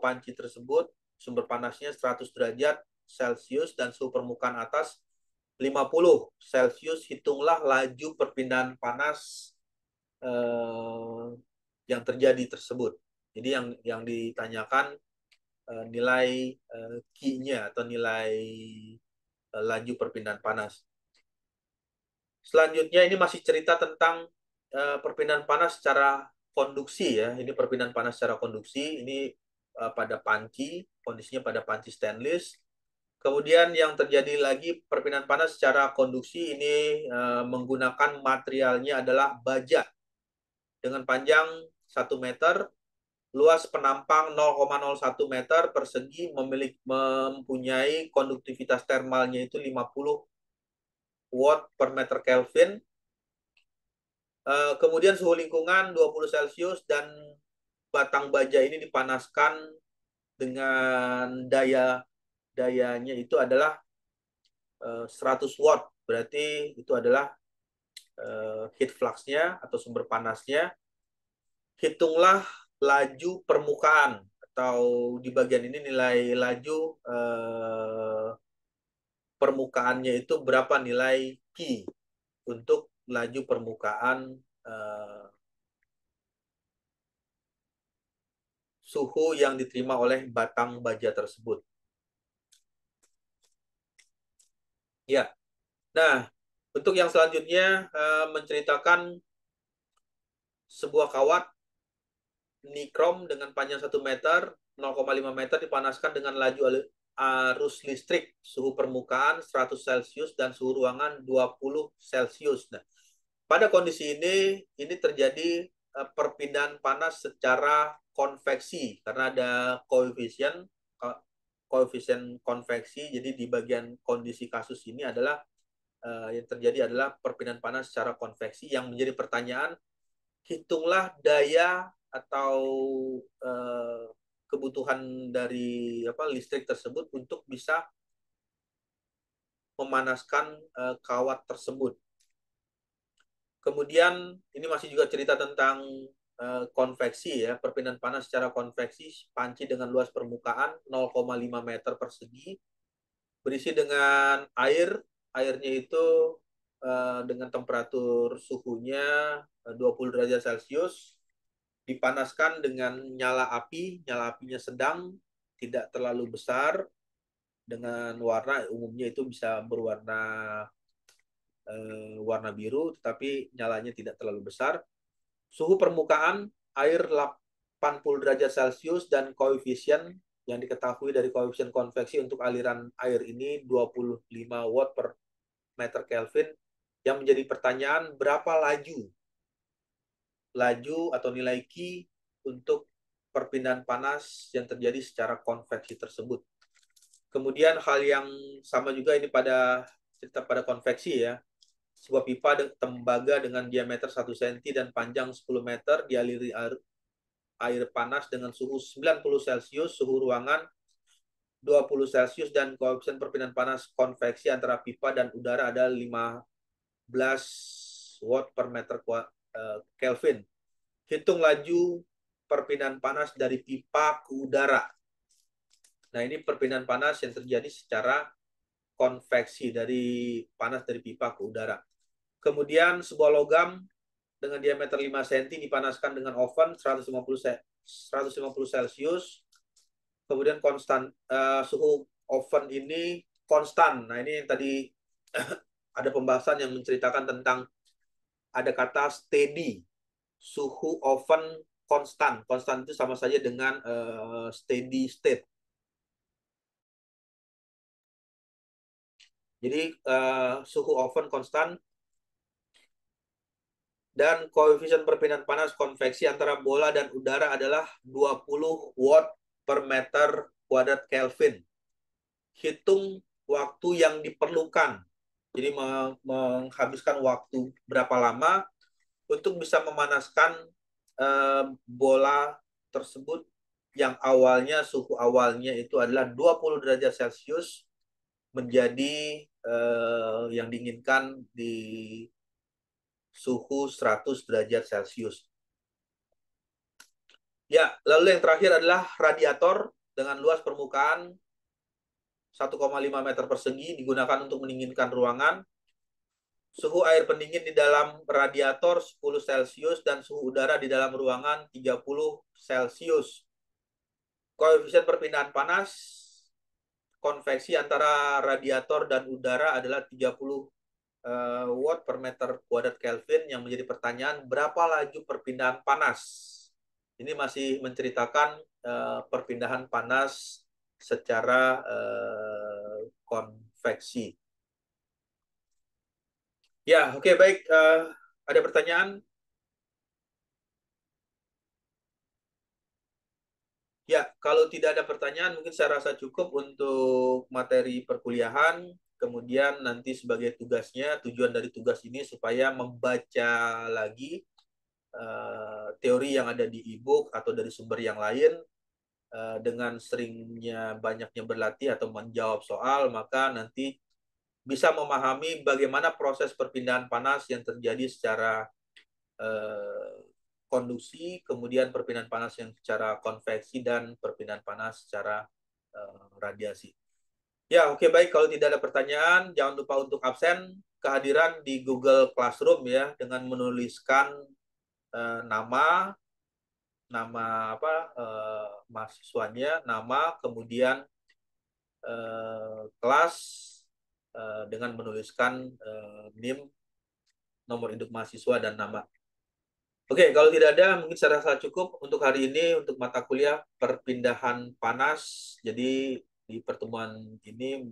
panci tersebut sumber panasnya 100 derajat Celcius dan suhu permukaan atas 50 Celsius, hitunglah laju perpindahan panas yang terjadi tersebut. Jadi yang ditanyakan nilai Q-nya atau nilai laju perpindahan panas. Selanjutnya ini masih cerita tentang perpindahan panas secara konduksi ya. Ini perpindahan panas secara konduksi. Ini pada panci, kondisinya pada panci stainless. Kemudian yang terjadi lagi perpindahan panas secara konduksi ini menggunakan materialnya adalah baja dengan panjang 1 meter, luas penampang 0,01 meter persegi, mempunyai konduktivitas termalnya itu 50 watt per meter Kelvin. Kemudian suhu lingkungan 20 Celsius dan batang baja ini dipanaskan dengan dayanya itu adalah 100 watt. Berarti itu adalah heat flux-nya atau sumber panasnya. Hitunglah laju permukaan atau di bagian ini nilai laju permukaannya itu berapa nilai Q untuk laju permukaan suhu yang diterima oleh batang baja tersebut. Ya, nah untuk yang selanjutnya menceritakan sebuah kawat nikrom dengan panjang 1 meter, 0,5 meter dipanaskan dengan laju arus listrik, suhu permukaan 100 Celsius dan suhu ruangan 20 Celsius. Nah, pada kondisi ini terjadi perpindahan panas secara konveksi karena ada koefisien konveksi. Jadi di bagian kondisi kasus ini adalah yang terjadi adalah perpindahan panas secara konveksi. Yang menjadi pertanyaan, hitunglah daya atau kebutuhan dari listrik tersebut untuk bisa memanaskan kawat tersebut. Kemudian ini masih juga cerita tentang konveksi ya, perpindahan panas secara konveksi, panci dengan luas permukaan 0,5 meter persegi, berisi dengan air. Airnya itu dengan temperatur suhunya 20 derajat Celcius, dipanaskan dengan nyala apinya sedang, tidak terlalu besar, dengan warna umumnya itu bisa berwarna warna biru, tetapi nyalanya tidak terlalu besar. Suhu permukaan air 80 derajat Celcius dan koefisien yang diketahui dari koefisien konveksi untuk aliran air ini 25 watt per meter Kelvin. Yang menjadi pertanyaan, berapa laju atau nilai Q untuk perpindahan panas yang terjadi secara konveksi tersebut. Kemudian hal yang sama juga ini pada cerita pada konveksi ya. Sebuah pipa tembaga dengan diameter 1 cm dan panjang 10 meter dialiri air panas dengan suhu 90 Celsius, suhu ruangan 20 Celsius dan koefisien perpindahan panas konveksi antara pipa dan udara ada 15 watt per meter Kelvin. Hitung laju perpindahan panas dari pipa ke udara. Nah, ini perpindahan panas yang terjadi secara konveksi dari panas dari pipa ke udara. Kemudian sebuah logam dengan diameter 5 cm dipanaskan dengan oven 150 Celsius. Kemudian suhu oven ini konstan. Nah, ini yang tadi ada pembahasan yang menceritakan tentang ada kata steady. Suhu oven konstan. Konstan itu sama saja dengan steady state. Jadi suhu oven konstan dan koefisien perpindahan panas konveksi antara bola dan udara adalah 20 watt per meter kuadrat Kelvin. Hitung waktu yang diperlukan. Jadi menghabiskan waktu berapa lama untuk bisa memanaskan bola tersebut yang awalnya suhu awalnya itu adalah 20 derajat Celcius menjadi yang diinginkan di suhu 100 derajat Celcius. Ya, lalu yang terakhir adalah radiator dengan luas permukaan 1,5 meter persegi digunakan untuk mendinginkan ruangan. Suhu air pendingin di dalam radiator 10 Celcius dan suhu udara di dalam ruangan 30 Celcius. Koefisien perpindahan panas konveksi antara radiator dan udara adalah 30 watt per meter kuadrat Kelvin, yang menjadi pertanyaan berapa laju perpindahan panas. Ini masih menceritakan perpindahan panas secara konveksi. Ya, oke, baik. Ada pertanyaan? Ya, kalau tidak ada pertanyaan, mungkin saya rasa cukup untuk materi perkuliahan. Kemudian nanti sebagai tugasnya, tujuan dari tugas ini supaya membaca lagi teori yang ada di e-book atau dari sumber yang lain. Dengan seringnya banyaknya berlatih atau menjawab soal, maka nanti bisa memahami bagaimana proses perpindahan panas yang terjadi secara konduksi, kemudian perpindahan panas yang secara konveksi, dan perpindahan panas secara radiasi. Ya, oke, baik. Kalau tidak ada pertanyaan, jangan lupa untuk absen kehadiran di Google Classroom ya, dengan menuliskan nama mahasiswanya, nama, kemudian kelas, dengan menuliskan NIM, nomor induk mahasiswa, dan nama. Oke, kalau tidak ada, mungkin saya rasa cukup untuk hari ini untuk mata kuliah perpindahan panas. Jadi di pertemuan ini